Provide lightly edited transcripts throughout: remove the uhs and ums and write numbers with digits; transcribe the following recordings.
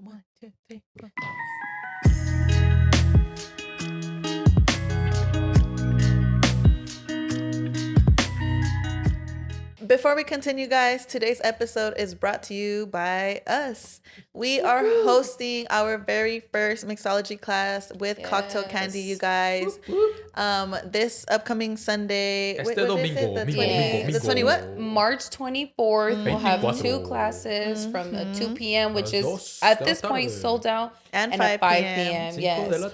1, 2, 3, 4. Before we continue, guys, today's episode is brought to you by us. We are hosting our very first mixology class with Cocktail Candy, you guys. This upcoming Sunday. Este domingo, the 20 what? March 24th. We'll have 2 classes from 2 p.m., which is at this point sold out, and at 5 p.m. Yes.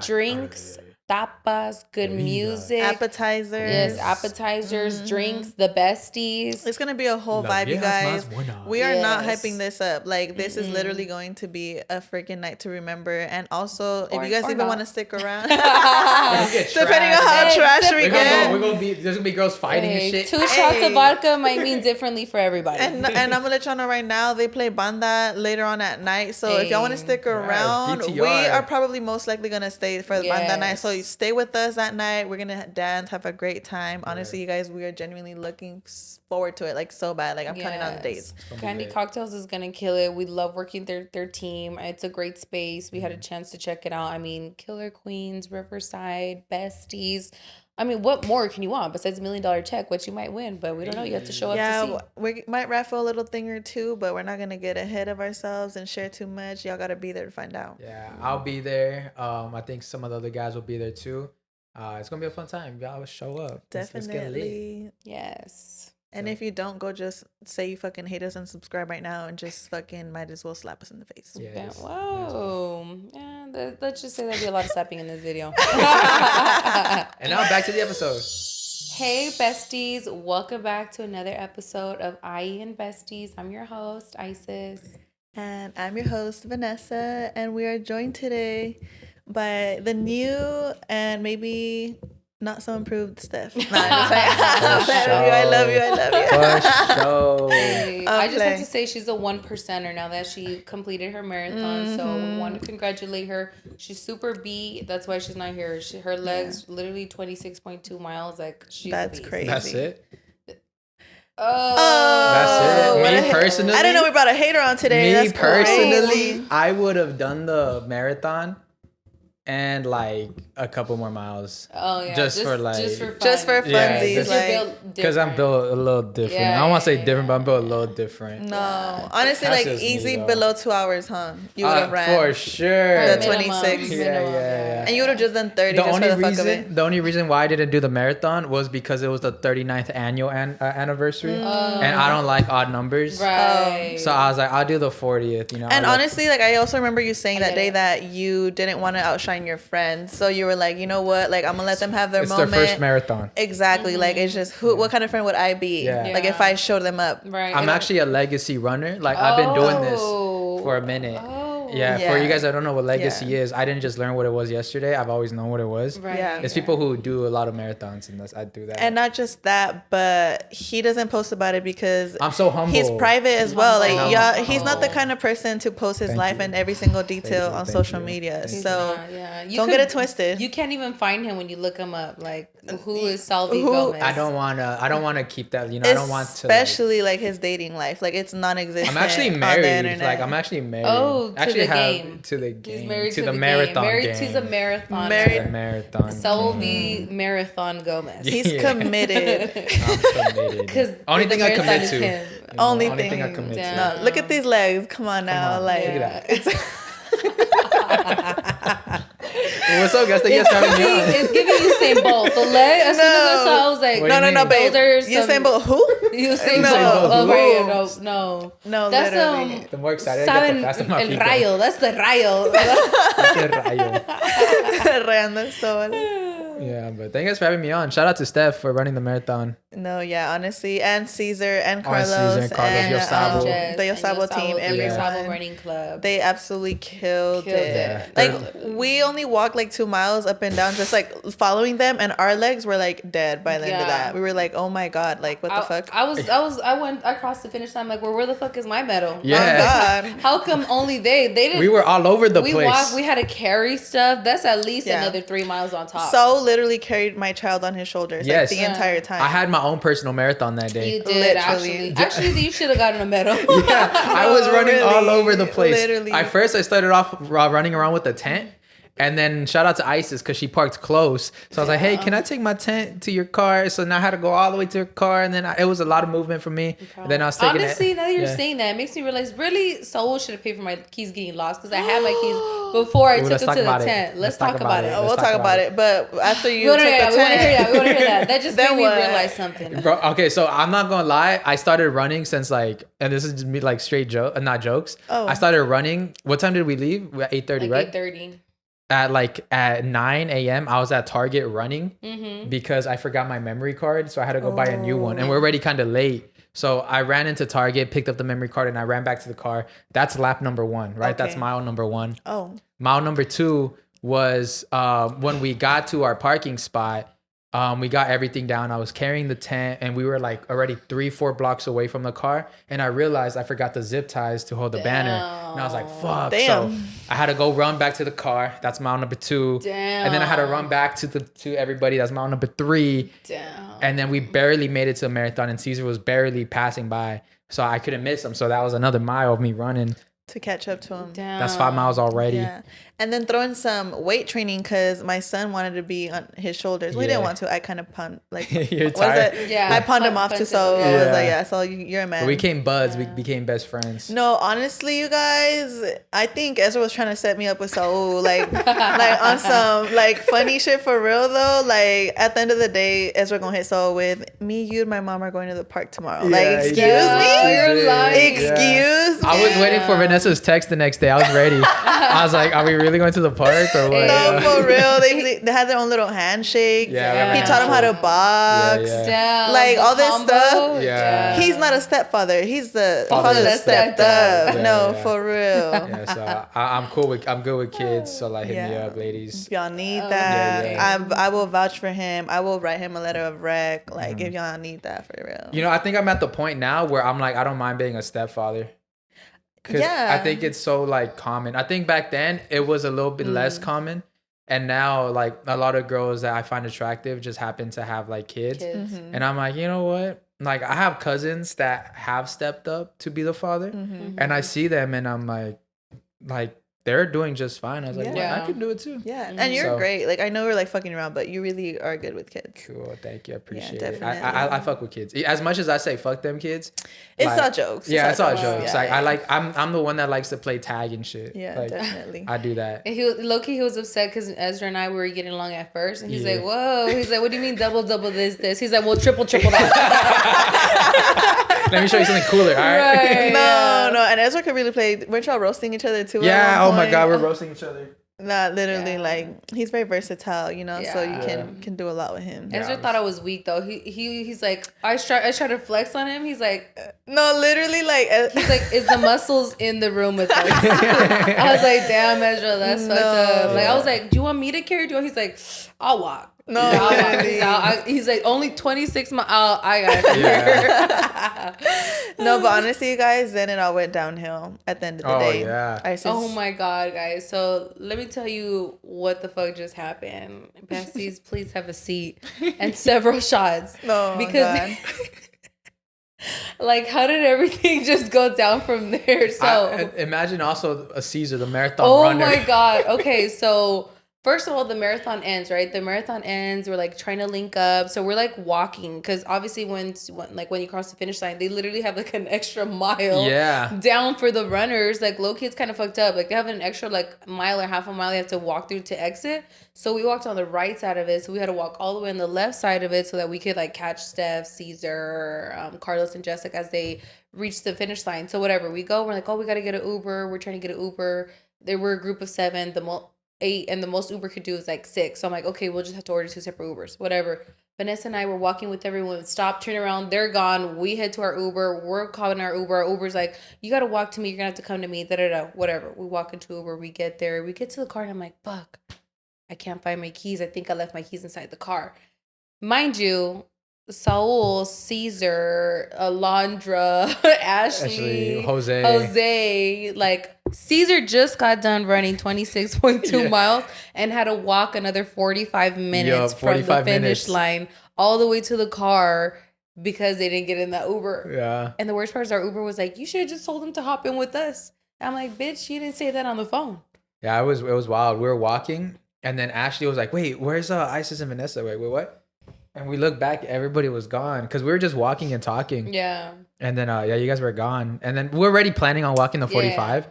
Drinks, tapas, good music, appetizers. Yes, appetizers, drinks, the besties. It's gonna be a whole vibe, you guys. We are not hyping this up. Like, this is literally going to be a freaking night to remember. And also, if you guys even want to stick around, depending on how trash we get, there's gonna be girls fighting and shit. 2 shots of vodka might mean differently for everybody. And I'm gonna let y'all know right now, they play banda later on at night. So if y'all want to stick around, we are probably most likely gonna stay for the banda night. So stay with us that night. We're gonna dance, have a great time. Honestly, you guys, we are genuinely looking forward to it, like so bad. Like, I'm counting on the days. Candy Cocktails is gonna kill it. We love working their team. It's a great space. We had a chance to check it out. I mean, Killer Queens, Riverside, Besties. I mean, what more can you want besides $1 million check, which you might win, but we don't know. You have to show up to see. We might raffle a little thing or two, but we're not going to get ahead of ourselves and share too much. Y'all got to be there to find out. Yeah, I'll be there. I think some of the other guys will be there too. It's going to be a fun time. Y'all show up. Definitely. Yes. And if you don't, go just say you fucking hate us and subscribe right now and just fucking might as well slap us in the face. Yes. Whoa. Yeah, let's just say there'll be a lot of slapping in this video. And now back to the episode. Hey, besties. Welcome back to another episode of IE and Besties. I'm your host, Isis. And I'm your host, Vanessa. And we are joined today by the new and maybe not so improved Steph. No, I'm just like, I love you. For sure. Hey, I just have to say she's a 1%er now that she completed her marathon. So we want to congratulate her. She's super beat. That's why she's not here. Her legs literally 26.2 miles. Like, that's crazy. That's it. Oh, that's it. Me personally, I didn't know we brought a hater on today. Me personally, I would have done the marathon and like a couple more miles. Oh yeah, just for funsies, because I'm built a little different. I don't want to say different, but I'm built a little different. No, honestly, like easy below 2 hours, huh? You would have ran for sure the 26. Yeah. And you would have just done 30 just for the fuck of it. The only reason why I didn't do the marathon was because it was the 39th annual anniversary, and I don't like odd numbers. Right. So I was like, I'll do the 40th. And honestly, like, I also remember you saying that day that you didn't want to outshine your friends, so you were like, you know what, like, I'm gonna let them have their moment. It's their first marathon. Exactly. Like, it's just what kind of friend would I be? Like, if I showed them up. Right. I'm actually a legacy runner. Like, I've been doing this for a minute. For you guys that don't know what legacy is, I didn't just learn what it was yesterday. I've always known what it was. Right. It's people who do a lot of marathons, and I do that. And not just that, but he doesn't post about it because I'm so humble. He's private as well. Like, he's not the kind of person to post his life and every single detail on social media. So don't get it twisted. You can't even find him when you look him up. Like, who is Salvi Gomez? I don't wanna keep that. You know, I don't want to. Especially like his dating life. Like, it's non-existent. I'm actually married. Like, I'm actually married. Oh, actually to the game. To the game. He's married to the marathon. Married to the marathon. Marathon. Salvi Marathon Gomez. He's committed. I'm committed. Because only thing I commit to. Only thing I commit to. No, look at these legs. Come on now. Like, look at that. What's up, guys? Thank you guys for having me on. It's giving Usain Bolt. The leg, as soon as I saw, I was like, no, babe. Usain Bolt, who? Usain Bolt. Oh, right. No. That's the more excited I get, the faster my feet go. Rayo. That's the Rayo. Rayando Sol. Yeah, but thank you guys for having me on. Shout out to Steph for running the marathon. No, yeah, honestly, and Caesar and Carlos and Yo Sabo. The Yo Sabo team, everyone. Sabo running club. They absolutely killed it. Yeah. Like, we only walked like 2 miles up and down, just like following them, and our legs were like dead by the end of that. We were like, oh my god, like, what the fuck? I crossed the finish line. Like, where the fuck is my medal? Yeah. Oh god. How come only they didn't? We were all over the place. We had to carry stuff. That's at least another 3 miles on top. So literally carried my child on his shoulders like the entire time. I had my own personal marathon that day. You did, actually, you should have gotten a medal. Yeah, I was running all over the place. Literally. At first, I started off running around with a tent. And then shout out to Isis because she parked close. So I was like, hey, can I take my tent to your car? So now I had to go all the way to her car. And then it was a lot of movement for me. And then I was taking Honestly, now that you're saying that, it makes me realize really Saul should have paid for my keys getting lost because I had my keys before I took them to the tent. Let's talk about it. We'll talk about it. But after you took the tent. We want to hear that. That just made me realize something. Bro, okay, so I'm not going to lie. I started running since and this is me like straight joke, not jokes. Oh. I started running. What time did we leave? At 8:30, right? 8:30. At 9 a.m. I was at Target running because I forgot my memory card. So I had to go buy a new one. And we're already kind of late. So I ran into Target, picked up the memory card, and I ran back to the car. That's lap number 1, right? Okay. That's mile number 1. Oh. Mile number 2 was when we got to our parking spot. We got everything down. I was carrying the tent and we were like already 3-4 blocks away from the car. And I realized I forgot the zip ties to hold the banner. And I was like, fuck. So I had to go run back to the car. That's mile number 2. Damn. And then I had to run back to everybody. That's mile number 3. Damn. And then we barely made it to a marathon and Caesar was barely passing by. So I couldn't miss him. So that was another mile of me running. To catch up to him. Damn. That's 5 miles already. Yeah. And then throw in some weight training because my son wanted to be on his shoulders. We didn't want to. I kind of pumped. Like, you're tired. I pumped him off to Saul. I was like, so you're a man. But we became buds. We became best friends. No, honestly, you guys, I think Ezra was trying to set me up with Saul. Like on some like funny shit for real though. Like at the end of the day, Ezra gonna hit Saul with me, you, and my mom are going to the park tomorrow. Like, excuse me? You're lying. Excuse me? I was waiting for Vanessa's text the next day. I was ready. I was like, are we really going to the park or what? No, for real. They had their own little handshake. Yeah, he taught him how to box. Yeah. Like all this stuff. Yeah. He's not a stepfather. He's the father that stepped up. For real. Yeah, so I'm good with kids. So like hit me up, ladies. If y'all need that, I will vouch for him. I will write him a letter of rec. Like if y'all need that for real. You know, I think I'm at the point now where I'm like, I don't mind being a stepfather. Because I think it's so like common. I think back then it was a little bit less common. And now like a lot of girls that I find attractive just happen to have like kids. Mm-hmm. And I'm like, you know what? Like I have cousins that have stepped up to be the father. Mm-hmm. And I see them and I'm like they're doing just fine. I was like, I can do it too. Yeah. Mm-hmm. And you're great. Like I know we're like fucking around, but you really are good with kids. Cool. Thank you. I appreciate it. I fuck with kids. As much as I say fuck them kids. It's all jokes. It's all jokes. Like I'm the one that likes to play tag and shit. Yeah, like, definitely. I do that. And he was upset because Ezra and I were getting along at first. And he's like, whoa. He's like, what do you mean double this? He's like, well, triple that. Let me show you something cooler, all right? No. And Ezra could really play. Weren't y'all roasting each other too? Yeah, oh my God, we're roasting each other. Not literally, like he's very versatile, you know. So you can do a lot with him. Ezra thought I was weak though. He's like I try to flex on him. He's like, no, literally, like he's like, is the muscles in the room with us? I was like, damn, Ezra, that's fucked up. Like I was like, do you want me to carry you? He's like, I'll walk. No, he's like only 26 miles. I got it. No, but honestly, you guys, then it all went downhill at the end of the day. Oh my God, guys! So let me tell you what the fuck just happened. Besties, please have a seat and several shots. No, because like, how did everything just go down from there? So imagine also a Caesar, the marathon runner. Oh my God. Okay, so. First of all, the marathon ends, right? The marathon ends. We're like trying to link up. So we're like walking because obviously when you cross the finish line, they literally have like an extra mile down for the runners. Like low-key, it's kind of fucked up. Like they have an extra like mile or half a mile they have to walk through to exit. So we walked on the right side of it. So we had to walk all the way on the left side of it so that we could like catch Steph, Caesar, Carlos, and Jessica as they reached the finish line. So whatever, we go. We're like, oh, we got to get an Uber. We're trying to get an Uber. There were a group of 7. 8 and the most Uber could do is like 6. So I'm like, okay, we'll just have to order 2 separate Ubers. Whatever. Vanessa and I were walking with everyone. Stop, turn around. They're gone. We head to our Uber. We're calling our Uber. Our Uber's like, you got to walk to me. You're going to have to come to me. Whatever. We walk into Uber. We get there. We get to the car and I'm like, fuck. I can't find my keys. I think I left my keys inside the car. Mind you, Saul, Caesar, Alondra, Ashley, Jose, like Caesar just got done running 26.2 miles and had to walk another 45 minutes from the finish line all the way to the car because they didn't get in that Uber. Yeah. And the worst part is our Uber was like, you should have just told him to hop in with us. I'm like, bitch, you didn't say that on the phone. Yeah, it was wild. We were walking, and then Ashley was like, wait, where's Isis and Vanessa? Wait, what? And we looked back, everybody was gone because we were just walking and talking. Yeah. And then, you guys were gone. And then we're already planning on walking the 45,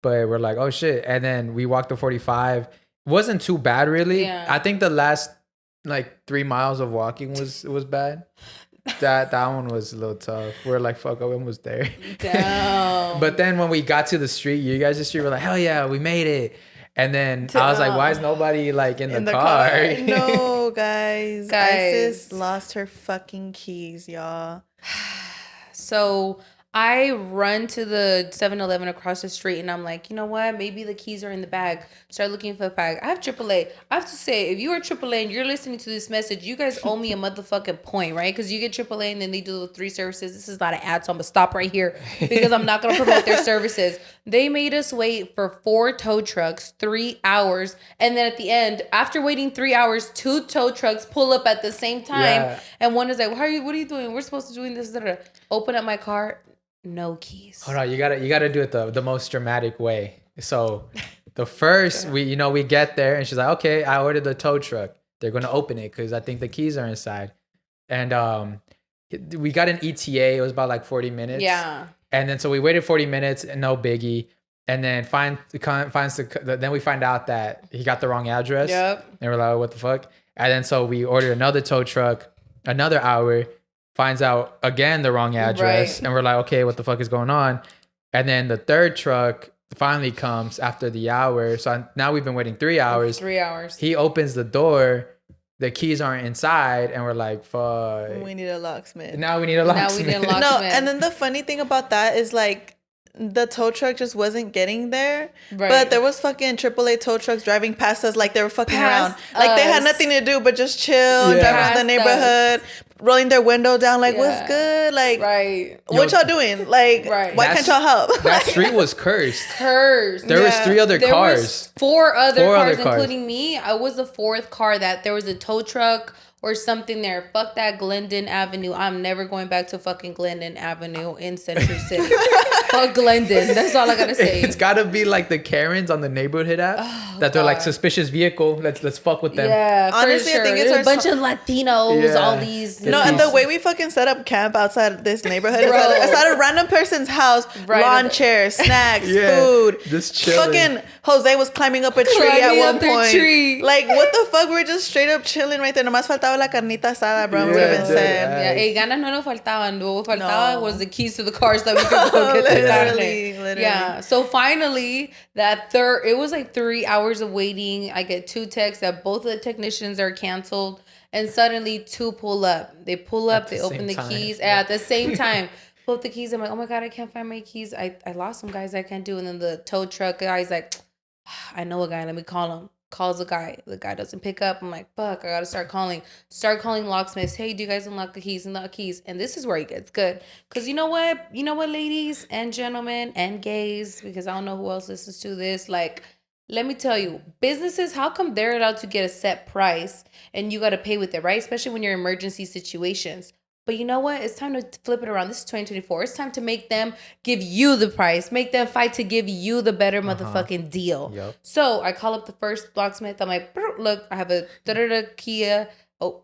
but we're like, oh shit. And then we walked the 45. Wasn't too bad, really. Yeah. I think the last 3 miles of walking was bad. That one was a little tough. We're like, fuck, I'm almost there. Damn. But then when we got to the street, you guys just were like, hell yeah, we made it. And then I was like, why is nobody in the car? No, guys. Isis lost her fucking keys, y'all. So I run to the 7-Eleven across the street and I'm like, you know what? Maybe the keys are in the bag. Start looking for the bag. I have AAA. I have to say, if you are AAA and you're listening to this message, you guys owe me a motherfucking point, right? Because you get AAA and then they do the 3 services. This is not an ad, so I'm going to stop right here because I'm not going to promote their services. They made us wait for 4 tow trucks, 3 hours. And then at the end, after waiting 3 hours, 2 tow trucks pull up at the same time. Yeah. And one is like, what are you doing? We're supposed to be doing this. Open up my car. No keys. Hold on, you gotta do it the most dramatic way. So the first we get there and she's like, okay, I ordered the tow truck. They're gonna open it because I think the keys are inside. And we got an ETA. It was about 40 minutes. Yeah. And then so we waited 40 minutes and no biggie. And then then we find out that he got the wrong address. Yep. And we're like, oh, what the fuck? And then so we ordered another tow truck, another hour. Finds out again the wrong address, and we're like, okay, what the fuck is going on? And then the third truck finally comes after the hour. So now we've been waiting 3 hours. 3 hours. He opens the door, the keys aren't inside, and we're like, fuck. We need a locksmith. Now we need a locksmith. No, and then the funny thing about that is the tow truck just wasn't getting there, but there was fucking AAA tow trucks driving past us like they were fucking around. They had nothing to do but just chill, drive around the neighborhood, rolling their window down what's good? What y'all doing? Why can't y'all help? That street was cursed. There was 3 other there cars. Was 4 other cars, including me. I was the 4th car that there was a tow truck or something there. Fuck that Glendon Avenue. I'm never going back to fucking Glendon Avenue in Century City. Fuck Glendon. That's all I gotta say. It's gotta be the Karens on the neighborhood app that they're suspicious vehicle. Let's fuck with them. Yeah, honestly, sure. I think it's a bunch of Latinos. All these. And the way we fucking set up camp outside this neighborhood is at a random person's house, lawn chairs, snacks, food. Just chilling. Fucking Jose was climbing up a tree at one point. What the fuck? We were just straight up chilling right there. Nomás faltaba la carnita asada, bro. Would have been sad. Ganas no nos faltaban. What faltaba was the keys to the cars that we could go get the carne. Yeah. So finally, it was 3 hours of waiting. I get 2 texts that both of the technicians are canceled, and suddenly 2 pull up. They pull up. They open the keys at the same time. Pull up the keys. I'm like, oh my god, I can't find my keys. I lost them, guys. I can't do. And then the tow truck guy's like, I know a guy. Let me call him. Calls the guy. The guy doesn't pick up. I'm like, fuck, I gotta start calling locksmiths. Hey, do you guys unlock the keys? Unlock keys. And this is where it gets good. Because you know what, ladies and gentlemen and gays, because I don't know who else listens to this. Let me tell you, businesses, how come they're allowed to get a set price and you gotta pay with it, right? Especially when you're in emergency situations. But you know what? It's time to flip it around. This is 2024. It's time to make them give you the price. Make them fight to give you the better motherfucking deal. Yep. So I call up the first locksmith. I'm like, look, I have a Kia. Oh.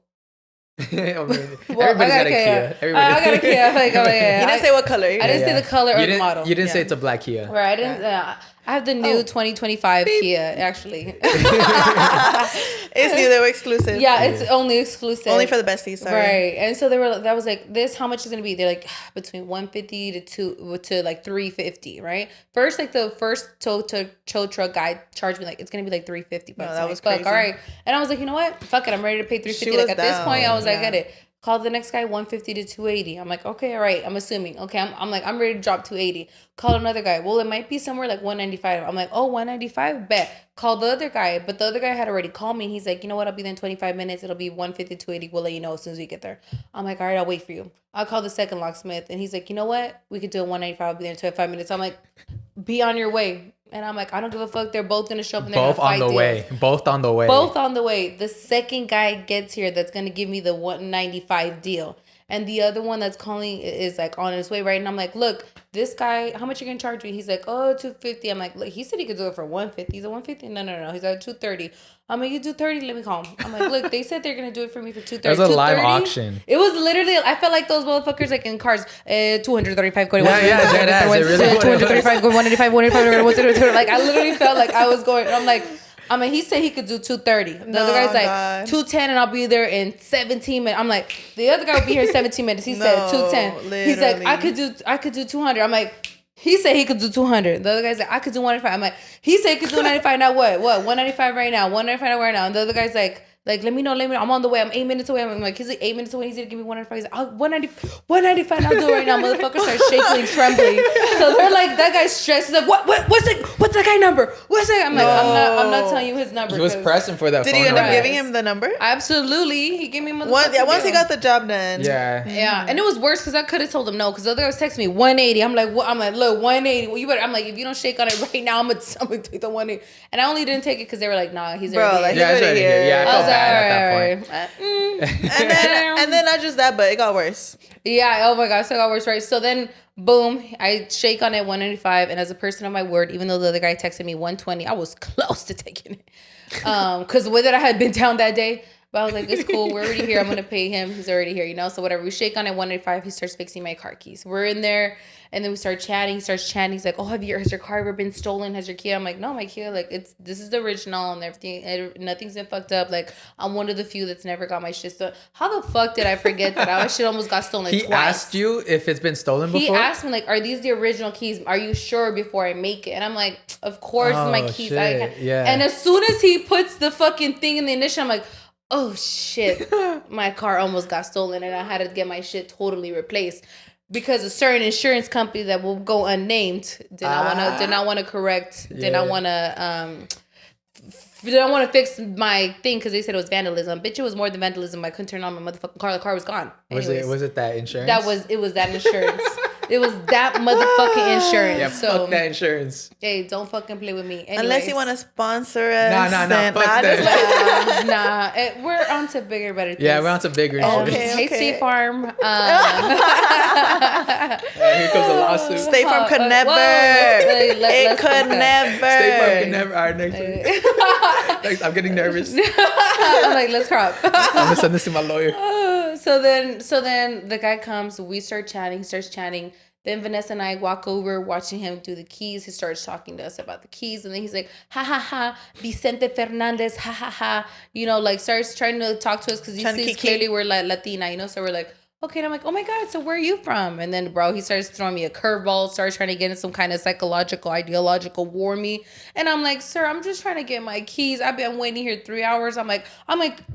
Everybody's got a Kia. I got a Kia. You didn't say what color. I didn't say the color or the model. You didn't say it's a black Kia. Right. I didn't. I have the new 2025 Kia, actually. It's new. They were exclusive. Yeah, it's only exclusive. Only for the besties, sorry. Right. And so that was like, this, how much is it going to be? They're like, between $150 to $350, right? First, the first tow truck guy charged me, it's going to be $350. No, that was crazy. All right. And I was like, you know what? Fuck it. I'm ready to pay $350. At this point, I was like, get it. Called the next guy, $150 to $280. I'm like, okay, all right. I'm assuming. Okay, I'm ready to drop $280. Called another guy. Well, it might be somewhere $195. I'm like, oh, $195? Bet. Called the other guy, but the other guy had already called me. He's like, you know what? I'll be there in 25 minutes. It'll be $150 to $280. We'll let you know as soon as we get there. I'm like, all right, I'll wait for you. I'll call the second locksmith, and he's like, you know what? We could do a $195. I'll be there in 25 minutes. I'm like, be on your way. And I'm like, I don't give a fuck. They're both gonna show up and both on the way. Both on the way. Both on the way. The second guy gets here that's gonna give me the 195 deal. And the other one that's calling is like on his way, right? And I'm like, look, this guy, how much you gonna charge me? He's like, oh, $250. I'm like, look, he said he could do it for $150. He's like, $150? No. He's like, $230. I'm like, you do $30, let me call him. I'm like, look, they said they're gonna do it for me for $230. It was a live auction. It was literally, I felt like those motherfuckers like in cars, 235 going, yeah, 235 going, 185, 185, like I literally felt like I was going, I'm like, he said he could do 2:30. The other guy's like 2:10 and I'll be there in 17 minutes. I'm like, the other guy will be here in 17 minutes. He said 2:10. He's like, I could do 200. I'm like, he said he could do 200. The other guy's like, I could do 195. I'm like, he said he could do 95. Now what? 195 right now. 195 right now. And the other guy's like, let me know. I'm on the way. I'm 8 minutes away. I'm like, he's like 8 minutes away. He's gonna give me 195. He's like, oh, 195. I'll do it right now. Motherfuckers start shaking and trembling. So they're like, that guy's stressed. He's like, what's that guy number? What's that? I'm like, I'm not telling you his number. He was pressing for that. Did you end up giving him the number? Absolutely. He gave me once he got the job done. Yeah. And it was worse because I could have told him no, because the other guy was texting me 180. I'm like, what? I'm like, look, 180. Well, you better. I'm like, if you don't shake on it right now, I'm gonna take the 180. And I only didn't take it because they were like, nah, he's already here. He's already here. Yeah, I felt bad at that point. And then not just that, but it got worse. Yeah, oh my gosh, it got worse, right? So then, boom, I shake on it 195, and as a person of my word, even though the other guy texted me 120, I was close to taking it. Because the way that I had been down that day, but I was like, it's cool, we're already here, I'm gonna pay him, he's already here, so whatever. We shake on it 195, he starts fixing my car keys. We're in there, and then we start chatting, he starts chatting, he's like, oh, has your car ever been stolen? Has your key? I'm like, no, my key, like, this is the original, and everything, nothing's been fucked up, like, I'm one of the few that's never got my shit stolen. How the fuck did I forget that our shit almost got stolen twice? He asked you if it's been stolen before? He asked me, like, are these the original keys? Are you sure before I make it? And I'm like, of course, my keys. Yeah. And as soon as he puts the fucking thing in the ignition, I'm like, oh shit, my car almost got stolen and I had to get my shit totally replaced because a certain insurance company that will go unnamed did not want to fix my thing because they said it was vandalism. Bitch, it was more than vandalism. I couldn't turn on my motherfucking car. The car was gone. Anyways, was it that insurance? It was that insurance. It was that motherfucking insurance. Yeah, fuck that insurance. Hey, don't fucking play with me. Anyways. Unless you want to sponsor us. Nah, fuck that. We're on to bigger, better things. Yeah, we're on to bigger insurance. Okay. Hey, State Farm. Here comes a lawsuit. State Farm could never. It could never. State Farm could never. All right, next week. Thanks, I'm getting nervous. I'm like, let's crop. I'm going to send this to my lawyer. So then the guy comes, we start chatting, he starts chatting. Then Vanessa and I walk over, watching him do the keys. He starts talking to us about the keys. And then he's like, ha, ha, ha, Vicente Fernandez, ha, ha, ha. Like starts trying to talk to us because he sees clearly we're like Latina, So we're like, okay. And I'm like, oh my God, so where are you from? And then, bro, he starts throwing me a curveball, starts trying to get in some kind of psychological, ideological war me. And I'm like, sir, I'm just trying to get my keys. I've been waiting here 3 hours. I'm like,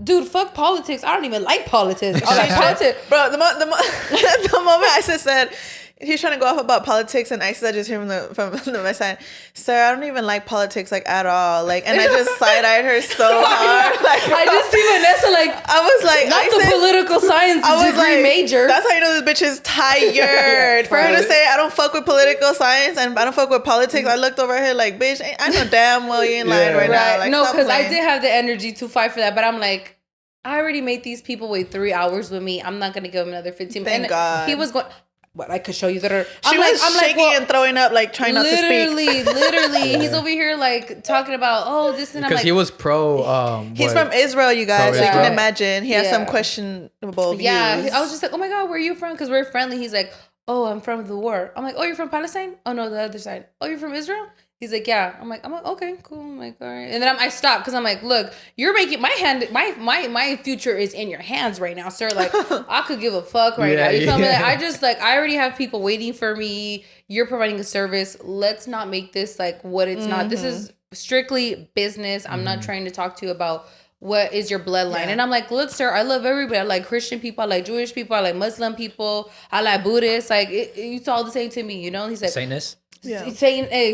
dude, fuck politics. I don't even like politics. I like politics. Bro, the moment I said, he's trying to go off about politics, and I just hear from the west side, sir, I don't even like politics at all. And I just side-eyed her so hard. I just see Vanessa I was like, not the political science degree major. That's how you know this bitch is tired. For her to say I don't fuck with political science and I don't fuck with politics, I looked over her like, bitch, I know damn well you ain't lying right now. No, because I did have the energy to fight for that, but I'm like, I already made these people wait 3 hours with me. I'm not gonna give him another 15 minutes. Thank God. He was going. What I could show you that she was shaking and throwing up, trying not to speak. Literally, he's over here talking about this and I'm like, because he was pro. He's from Israel, you guys. So you can imagine he has some questionable views. Yeah, I was just like, oh my God, where are you from? Because we're friendly. He's like, oh, I'm from the war. I'm like, oh, you're from Palestine? Oh no, the other side. Oh, you're from Israel? He's like, yeah. I'm like, okay, cool. I'm like, all right. And then I stopped because I'm like, look, you're making my future is in your hands right now, sir. I could give a fuck right now. You feel me? I already have people waiting for me. You're providing a service. Let's not make this what it's not. This is strictly business. I'm not trying to talk to you about what is your bloodline. And I'm like, look, sir, I love everybody. I like Christian people. I like Jewish people. I like Muslim people. I like Buddhists. It's all the same to me, He's like, Satanists. Yeah.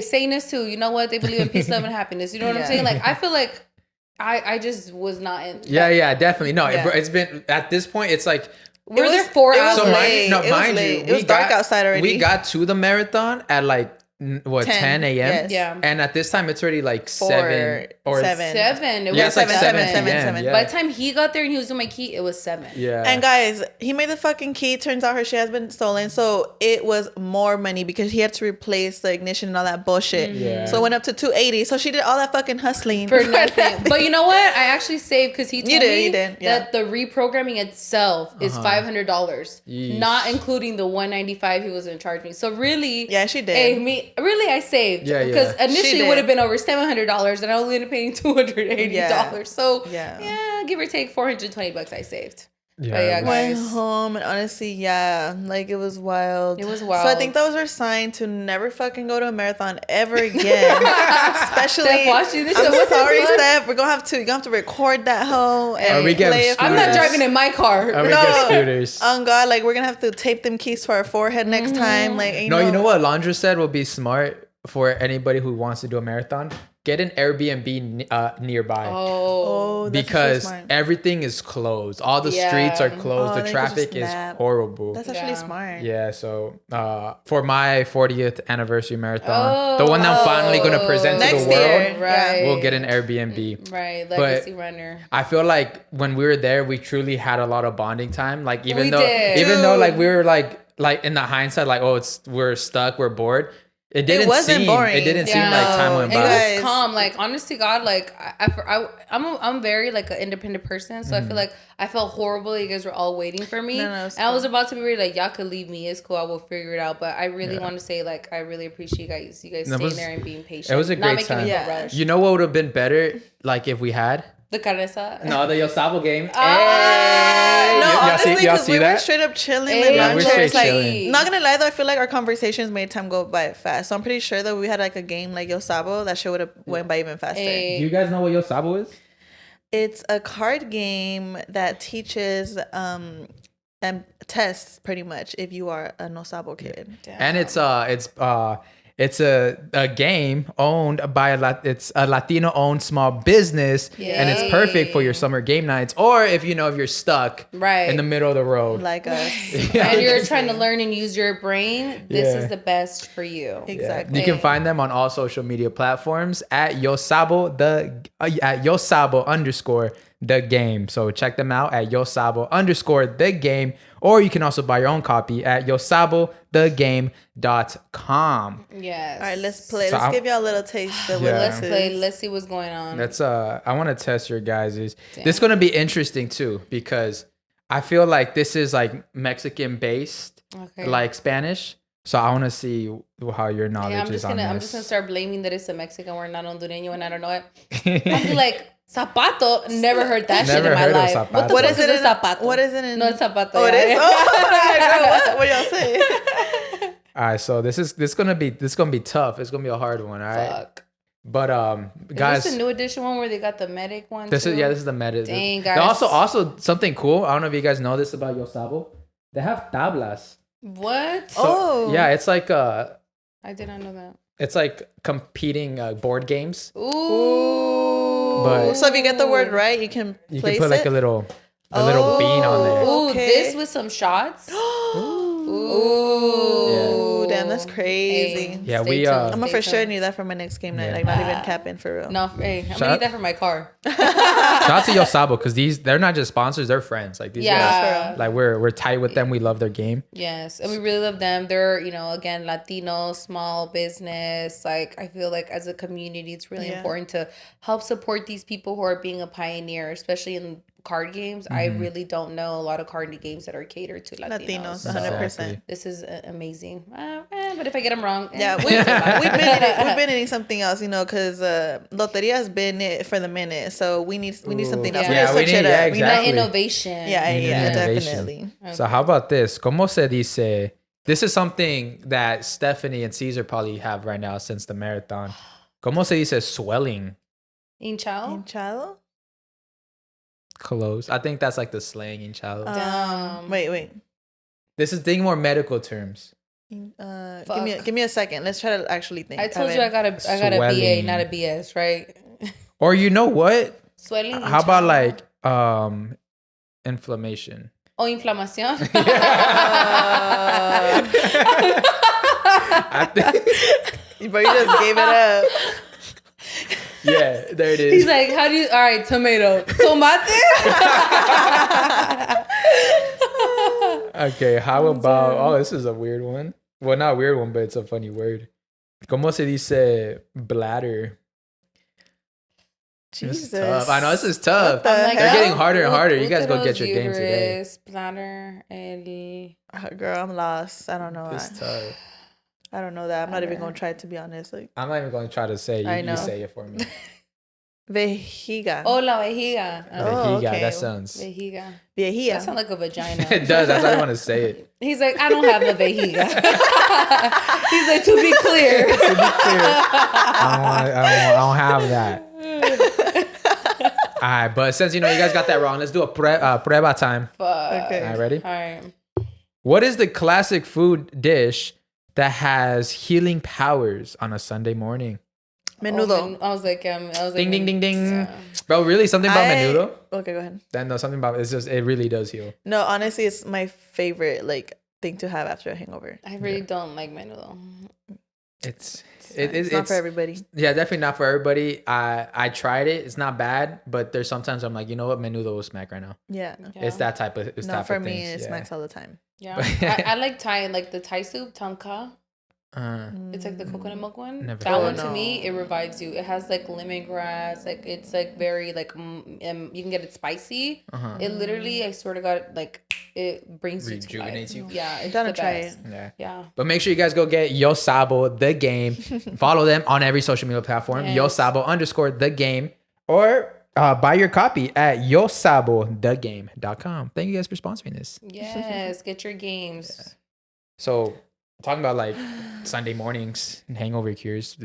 Satanists too. You know what? They believe in peace, love, and happiness. You know what I'm saying? I feel like I just was not in. Yeah, definitely. No, it's been at this point. It's like we're there 4 hours. So mind you, it was dark outside already. We got to the marathon at 10 a.m. Yes. Yeah. And at this time, it's already like 7 or 7. It Yeah, was it's like 7. 7. Yeah. By the time he got there and he was doing my key, it was 7. Yeah. And guys, he made the fucking key. Turns out her shit has been stolen. So it was more money because he had to replace the ignition and all that bullshit. Yeah. So it went up to $280. So she did all that fucking hustling. For nothing. But you know what? I actually saved because he told me that the reprogramming itself is $500. Yeesh. Not including the $195 he was going to charge me. So really... Yeah, she did. I saved. Yeah, because initially it would have been over $700 and I only ended up paying $280. Yeah. So yeah, give or take $420 I saved. Yeah. But yeah, Went guys. home and honestly, like it was wild. It was wild. So I think that was our sign to never fucking go to a marathon ever again. Especially, Steph, watching this I'm show. sorry, Steph. You're gonna have to record that hoe and we get play it. I'm not driving in my car. We get scooters. On God, like we're gonna have to tape them keys to our forehead next time. Like, you know what Landra said will be smart for anybody who wants to do a marathon? Get an Airbnb nearby. Oh, that's because smart. everything is closed. All the streets are closed. The they traffic could is just nap. horrible. That's actually smart. Yeah, so for my 40th anniversary marathon, the one that I'm finally going to present to the world, right. we'll get an Airbnb. Right, legacy runner. I feel like when we were there, we truly had a lot of bonding time. Like even We though did. like we were like in the hindsight, like we're stuck, we're bored. It wasn't boring. It didn't seem like time went by. It was calm. Like honestly, God, like I'm very like an independent person, so I feel like I felt horrible. You guys were all waiting for me, and I was about to be ready. Like y'all could leave me. It's cool. I will figure it out. But I really want to say like I really appreciate you guys staying there and being patient. It was a great time. Rush. You know what would have been better? Like if we had the carne asada. No, the Yo Sabo game. No, honestly, because we were straight up chilling with Yeah, we're straight chilling. Not gonna lie though, I feel like our conversations made time go by fast. So I'm pretty sure that we had like a game like Yo Sabo, that shit would have went by even faster. Do you guys know what Yo Sabo is? It's a card game that teaches and tests pretty much if you are a No Sabo kid. And it's a game owned by it's a Latino owned small business, and it's perfect for your summer game nights, or if you're stuck in the middle of the road like us, and you're trying to leern and use your brain. This is the best for you. Exactly. You can find them on all social media platforms at Yo Sabo _ the game. So check them out at Yo Sabo _ the game, or you can also buy your own copy at yosabo.thegame.com. Yes. All right, let's play. So Let's give y'all a little taste of what Let's play. Let's see what's going on. I want to test your guys'. This is going to be interesting too, because I feel like this is like Mexican based, like Spanish. So I want to see how your knowledge is on this. I'm just gonna start blaming that it's a Mexican word, not Hondureño, and I don't know it. I'll be like, zapato. Never heard that shit in my life. What is it? Zapato? What is it in? No, it's zapato. Oh, it is. Oh, what y'all say? All right, so this is gonna be tough. It's gonna be a hard one. All right. Fuck. But guys, is this a new edition one where they got the medic one? This is the medic. Dang, guys. Also something cool. I don't know if you guys know this about Yo Sabo. They have tablas. What? So, yeah, it's like I did not know that. It's like competing board games. Ooh. But so if you get the word right, you can place put like a little bean on there. Ooh, this with some shots. Ooh. Damn, that's crazy. Yeah, I'm gonna for sure need that for my next game night. Like not even capping for real. No, hey, I'm gonna need that for my car. Shout out to Yo Sabo, because they're not just sponsors, they're friends. Like these guys, like we're tight with them. We love their game. Yes, and we really love them. They're again Latino small business. Like I feel like as a community, it's really important to help support these people who are being a pioneer, especially in card games. I really don't know a lot of card games that are catered to Latinos. 100%. This is amazing. But if I get them wrong, we've been in something else, because Loteria has been it for the minute. So we need something else. We need exactly. Innovation. Yeah, definitely. Okay. So how about this? ¿Cómo se dice? This is something that Stephanie and Caesar probably have right now since the marathon. ¿Cómo se dice swelling? Hinchado? Close. I think that's like the slang hinchado. Wait. This is thinking more medical terms. Give me a second. Let's try to actually think. I told you I got a BA, not a BS, right? Or you know what? Swelling. How about like inflammation? Oh, inflamación. But you just gave it up. Yeah, there it is. He's like, how do you? All right, tomato. Tomate. Okay, how about? Oh, this is a weird one. Well, not a weird one, but it's a funny word. ¿Cómo se dice bladder? Jesus. This is tough. I know this is tough. They're getting harder and harder. You guys go get your game today. Bladder, girl, I'm lost. I don't know. It's tough. I don't know that. I'm not even gonna try, to be honest. Like, I'm not even going to try to say. You say it for me. Vejiga. Oh, la vejiga. Vejiga. Okay. That sounds. Vejiga. That sounds like a vagina. It does. That's why I want to say it. He's like, I don't have a vejiga. He's like, to be clear. I don't have that. All right, but since you guys got that wrong, let's do a prueba time. Fuck. Okay. All right, ready? All right. What is the classic food dish that has healing powers on a Sunday morning? Menudo. I was like, ding, ding, ding, ding. Yeah. Bro, really? Something about menudo? Okay, go ahead. No, something about it really does heal. No, honestly, it's my favorite thing to have after a hangover. I really don't like menudo. It's not for everybody. Yeah, definitely not for everybody. I tried it. It's not bad, but there's sometimes I'm like, you know what, menudo will smack right now. Yeah. It's that type of. It's not for me. It smacks all the time. Yeah, I like Thai, like the Thai soup, tanka. It's like the coconut milk one. That one to me, it revives you. It has like lemongrass, like it's like very like you can get it spicy. It literally, I swear to God, like it brings you to life. You. Yeah, it's the best. Yeah. But make sure you guys go get Yo Sabo the game. Follow them on every social media platform. Yes. Yo Sabo _ the game, or buy your copy at yosabothegame.com. Thank you guys for sponsoring this. Yes, get your games. Yeah. So, talking about like Sunday mornings and hangover cures,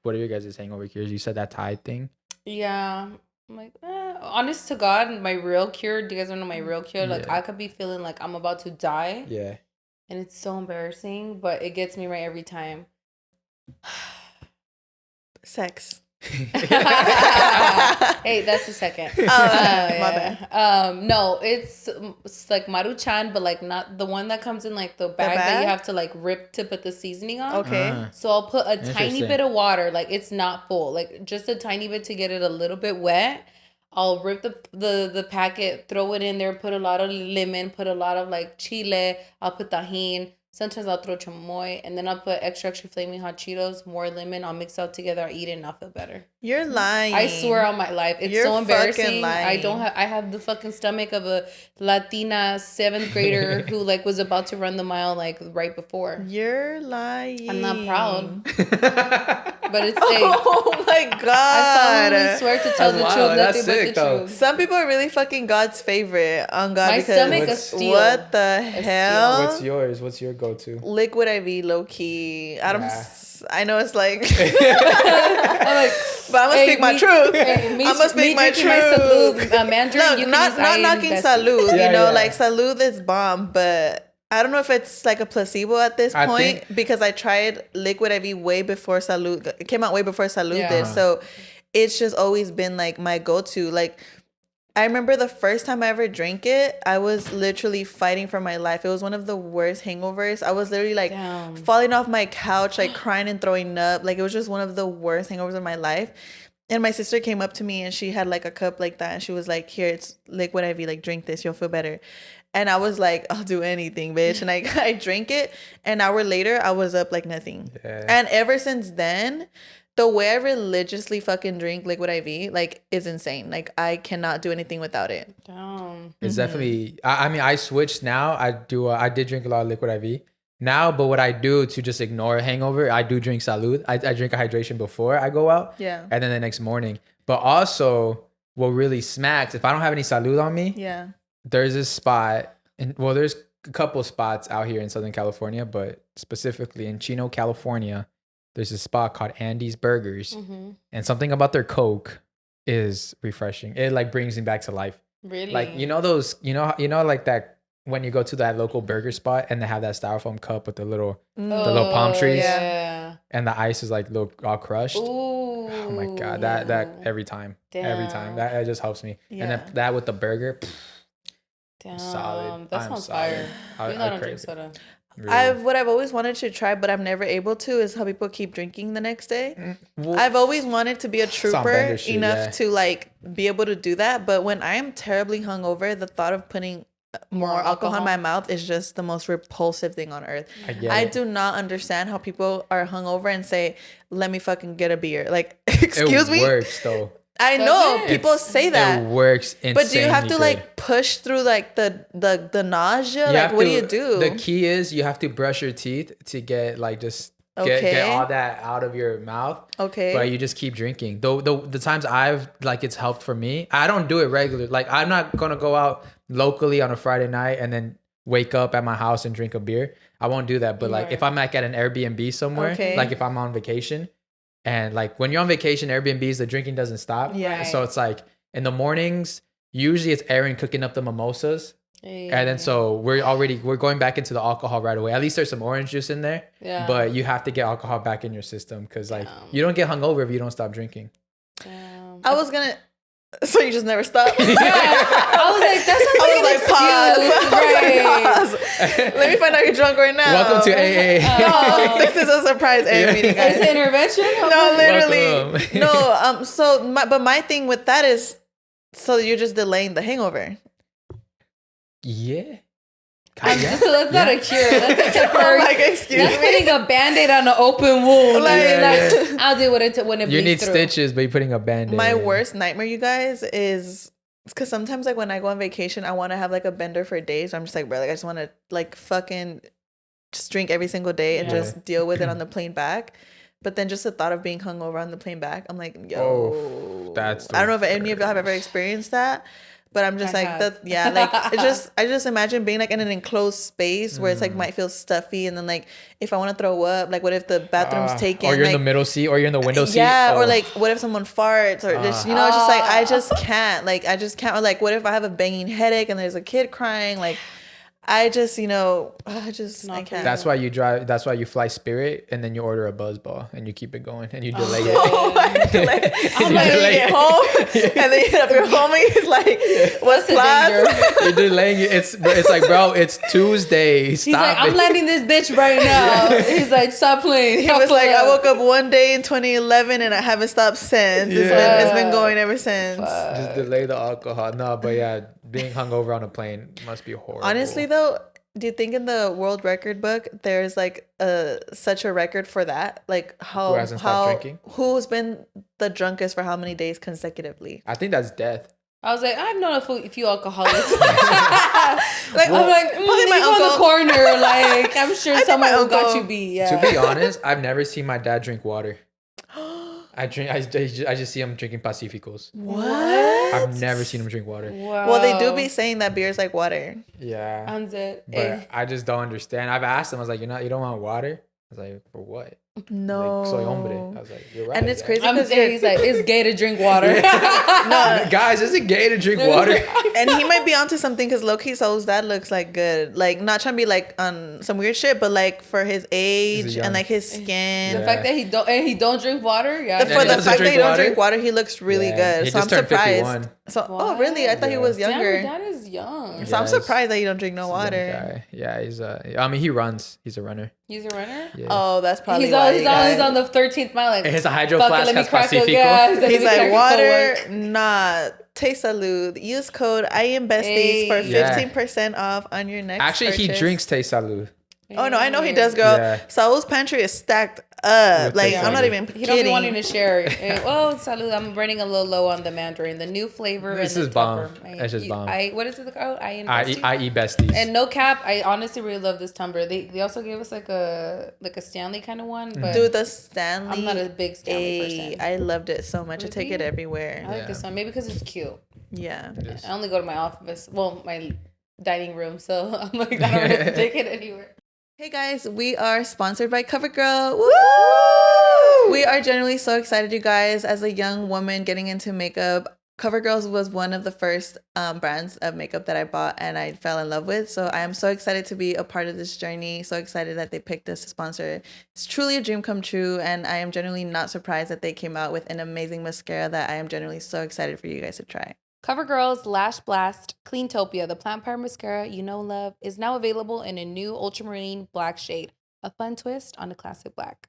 what are your guys' hangover cures? You said that Thai thing. Yeah, I'm like, honest to God, my real cure. Do you guys want to know my real cure? Like, I could be feeling like I'm about to die. Yeah. And it's so embarrassing, but it gets me right every time. Sex. Hey, that's the second. My bad. No, it's like maruchan, but like not the one that comes in like the bag that you have to like rip to put the seasoning on. Okay. So I'll put a tiny bit of water, like it's not full, like just a tiny bit to get it a little bit wet. I'll rip the packet, throw it in there, put a lot of lemon, put a lot of like chile. I'll put tajin. Sometimes I'll throw chamoy, and then I'll put extra flaming hot Cheetos, more lemon. I'll mix it all together. I'll eat it, and I'll feel better. You're lying. I swear on my life, it's so embarrassing. I have the fucking stomach of a Latina 7th grader who like was about to run the mile like right before. You're lying. I'm not proud, but it's oh my God. I solemnly swear to tell the truth, nothing but the truth. Some people are really fucking God's favorite on God. My stomach is steel. What the hell? What's yours? What's your go-to? Liquid IV, low key. I know it's like, I'm like, but I must speak my truth. I must speak my truth. Mandarin, not knocking salud. Like salud is bomb, but I don't know if it's like a placebo at this point because I tried liquid IV way before salud. It came out way before salud did, so it's just always been like my go-to. Like, I remember the first time I ever drank it, I was literally fighting for my life. It was one of the worst hangovers. I was literally like falling off my couch, like crying and throwing up. Like, it was just one of the worst hangovers of my life. And my sister came up to me and she had like a cup like that. And she was like, here, it's liquid IV. Like, drink this. You'll feel better. And I was like, I'll do anything, bitch. And I drank it. An hour later, I was up like nothing. Yeah. And ever since then, the way I religiously fucking drink liquid IV, like, is insane. Like, I cannot do anything without it. Damn. It's definitely, I mean, I switched now. I did drink a lot of liquid IV now, but what I do to just ignore a hangover, I do drink salud. I drink a hydration before I go out. Yeah. And then the next morning. But also, what really smacks, if I don't have any salud on me, there's this spot, there's a couple spots out here in Southern California, but specifically in Chino, California, there's a spot called Andy's Burgers, and something about their Coke is refreshing. It like brings me back to life. Really? Like, those, like that when you go to that local burger spot and they have that styrofoam cup with the little palm trees, and the ice is like all crushed. Ooh, oh my God, that every time, that just helps me. And then that with the burger. Damn, solid. That sounds fire. I don't drink soda. Really? What I've always wanted to try, but I'm never able to, is how people keep drinking the next day. Well, I've always wanted to be a trooper shit, enough to like be able to do that, but when I am terribly hungover, the thought of putting more alcohol in my mouth is just the most repulsive thing on earth. I do not understand how people are hungover and say, "Let me fucking get a beer." Like, excuse me. It works though. I know people say that. It works insanely but do you have to good. like push through like the nausea? Like, what do you do? The key is you have to brush your teeth to get like just get all that out of your mouth. Okay. But you just keep drinking. Though the times I've like it's helped for me. I don't do it regularly. Like I'm not gonna go out locally on a Friday night and then wake up at my house and drink a beer. I won't do that. But like if I'm like at an Airbnb somewhere, like if I'm on vacation. And like when you're on vacation, Airbnbs, the drinking doesn't stop. Yeah. So it's like in the mornings, usually it's Aaron cooking up the mimosas. And then so we're going back into the alcohol right away. At least there's some orange juice in there. Yeah. But you have to get alcohol back in your system because like you don't get hungover if you don't stop drinking. I was gonna. So you just never stop? Yeah. I was like, that's pause. Let me find out you're drunk right now. Welcome to AA. No, this is a surprise AA meeting, guys. It's an intervention? No, literally. No, so my thing with that is, so you're just delaying the hangover. Yeah. So that's not a cure. That's a cure. Like, excuse that's me. putting a Band-Aid on an open wound. I'll do what when it bleeds. You need through. stitches, but you're putting a Band-Aid. My worst nightmare, you guys, is because sometimes like when I go on vacation, I want to have like a bender for days. I'm just like, bro, like I just want to like fucking just drink every single day and just deal with it on the plane back. But then just the thought of being hungover on the plane back, I'm like, yo, I don't know if any of y'all have ever experienced that. But I'm just like, I just imagine being like in an enclosed space where it's like might feel stuffy. And then like, if I want to throw up, like what if the bathroom's taken? Or you're like, in the middle seat or you're in the window seat. Yeah. Or like, what if someone farts or just, you know, it's just like, I just can't. Or like, what if I have a banging headache and there's a kid crying? Like, I can't. That's why you fly Spirit and then you order a Buzzball and you keep it going and you delay it. I'm like, you get home and then you end up your homie is like, what's class? You're delaying it. It's like, bro, it's Tuesday. He's like, I'm landing this bitch right now. He's like, stop playing. He was like, I woke up one day in 2011 and I haven't stopped since. It's been going ever since. Just delay the alcohol. No, but yeah, being hungover on a plane must be horrible. Honestly, though, do you think in the world record book there's like such a record for that? Like who hasn't stopped drinking? Who's been the drunkest for how many days consecutively? I think that's death. I was like, I've known a few alcoholics. I'm like, my uncle on the corner. Like, I'm sure someone will got you beat. Yeah. To be honest, I've never seen my dad drink water. I just see him drinking Pacificos. What? I've never seen him drink water. Wow. Well, they do be saying that beer's like water. Yeah. But I just don't understand. I've asked him, I was like, you don't want water? I was like, for what? No. Like, soy hombre. I was like, you're right. And it's crazy because he's like, it's gay to drink water. No, guys, is it gay to drink water? And he might be onto something because low-key Saul's dad looks like good. Like, not trying to be like on some weird shit, but like for his age and like his skin. The fact that he don't drink water. Yeah. For the fact that he don't drink water, he looks really good. He so I'm just turned surprised. 51. So, oh really? I thought he was younger. Damn, that is young. So I'm surprised that you don't drink no water. Yeah, he runs. He's a runner. He's a runner? Yeah. Oh, that's probably he's on the 13th mile. Like, it's a hydro flask has Pacifico. He's like, water, nah. Te salud. Use code IAMBesties for 15% off on your next Actually, purchase. He drinks Te salud. Oh, no, I know he does, girl. Yeah. Saul's pantry is stacked up. Like, I'm not even kidding. He don't be wanting to share. Oh, salud. I'm running a little low on the Mandarin. The new flavor. This is bomb. It's just bomb. What is it called? I eat Besties. And no cap, I honestly really love this tumbler. They also gave us like a Stanley kind of one. But dude, the Stanley. I'm not a big Stanley person. I loved it so much. I take it everywhere. I like this one. Maybe because it's cute. Yeah. I only go to my office. Well, my dining room. So I'm like, I don't have to take it anywhere. Hey guys, we are sponsored by Covergirl. Woo! We are genuinely so excited, you guys. As a young woman getting into makeup, Covergirl was one of the first brands of makeup that I bought and I fell in love with. So I am so excited to be a part of this journey. So excited that they picked us to sponsor. It's truly a dream come true. And I am genuinely not surprised that they came out with an amazing mascara that I am genuinely so excited for you guys to try. CoverGirl's Lash Blast Cleantopia, the plant power mascara you know and love, is now available in a new ultramarine black shade. A fun twist on the classic black.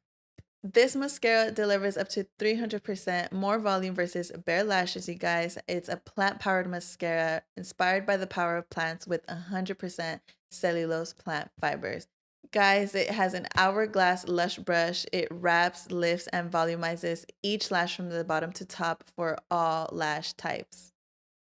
This mascara delivers up to 300% more volume versus bare lashes, you guys. It's a plant-powered mascara inspired by the power of plants with 100% cellulose plant fibers. Guys, it has an hourglass lush brush. It wraps, lifts, and volumizes each lash from the bottom to top for all lash types.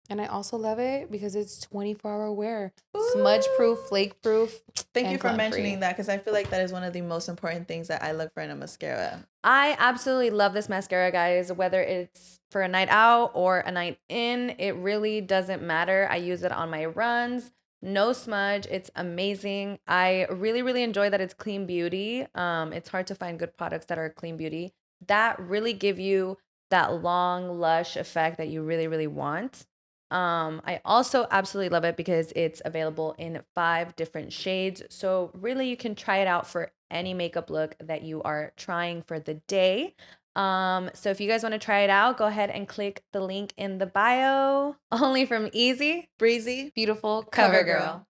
And I also love it because it's 24-hour wear. Smudge-proof, flake-proof. Thank you for mentioning that, because I feel like that is one of the most important things that I look for in a mascara. I absolutely love this mascara, guys. Whether it's for a night out or a night in, it really doesn't matter. I use it on my runs. No smudge. It's amazing. I really, really enjoy that it's clean beauty. It's hard to find good products that are clean beauty that really give you that long, lush effect that you really, really want. I also absolutely love it because it's available in 5 different shades. So really you can try it out for any makeup look that you are trying for the day. So if you guys want to try it out, go ahead and click the link in the bio. Only from easy, breezy, beautiful CoverGirl.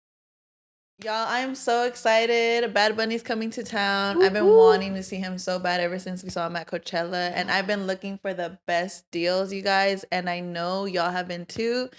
Y'all, I'm so excited. Bad Bunny's coming to town. Woo-hoo. I've been wanting to see him so bad ever since we saw him at Coachella. And I've been looking for the best deals, you guys. And I know y'all have been too.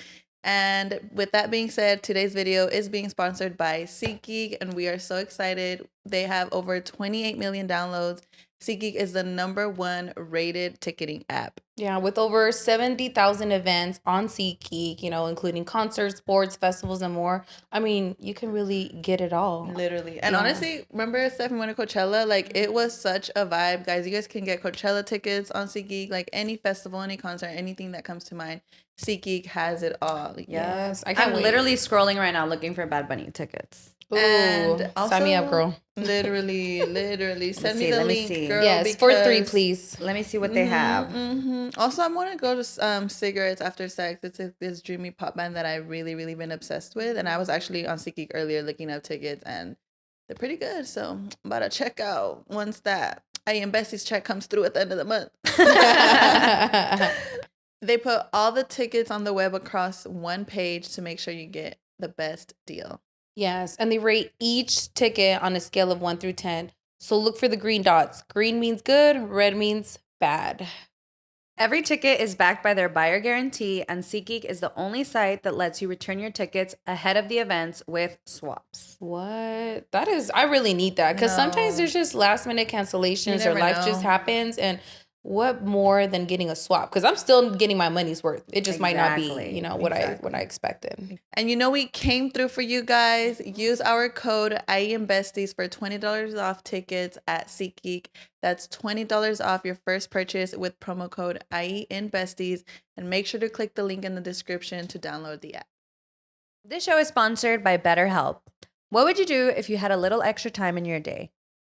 And with that being said, today's video is being sponsored by SeatGeek. And we are so excited. They have over 28 million downloads. SeatGeek is the #1 rated ticketing app. Yeah, with over 70,000 events on SeatGeek, including concerts, sports, festivals, and more. I mean, you can really get it all. Literally. And honestly, remember Steph went to Coachella? Like, it was such a vibe. Guys, you guys can get Coachella tickets on SeatGeek. Like, any festival, any concert, anything that comes to mind, SeatGeek has it all. Yes. I'm literally scrolling right now looking for Bad Bunny tickets. Ooh, and also, sign me up, girl. Literally. Send me the link, girl. Yes, for 3, please. Let me see what they have. Also, I want to go to Cigarettes After Sex. It's this dreamy pop band that I really, really been obsessed with. And I was actually on SeatGeek earlier looking up tickets, and they're pretty good. So I'm about to check out once that Besties check comes through at the end of the month. They put all the tickets on the web across one page to make sure you get the best deal. Yes, and they rate each ticket on a scale of 1 through 10. So look for the green dots. Green means good, red means bad. Every ticket is backed by their buyer guarantee, and SeatGeek is the only site that lets you return your tickets ahead of the events with swaps. What? I really need that, because sometimes there's just last minute cancellations or life just happens, and what more than getting a swap? Because I'm still getting my money's worth. It just might not be, what I expected. And we came through for you guys. Use our code IEMBesties for $20 off tickets at SeatGeek. That's $20 off your first purchase with promo code IENBesties. And make sure to click the link in the description to download the app. This show is sponsored by BetterHelp. What would you do if you had a little extra time in your day?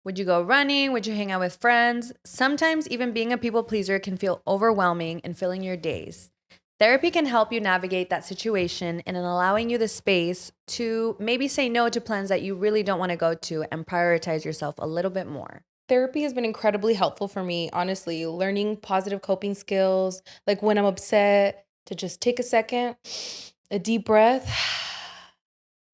Would you go running? Would you hang out with friends? Sometimes even being a people pleaser can feel overwhelming in filling your days. Therapy can help you navigate that situation and in allowing you the space to maybe say no to plans that you really don't want to go to and prioritize yourself a little bit more. Therapy has been incredibly helpful for me, honestly, learning positive coping skills, like when I'm upset, to just take a second, a deep breath,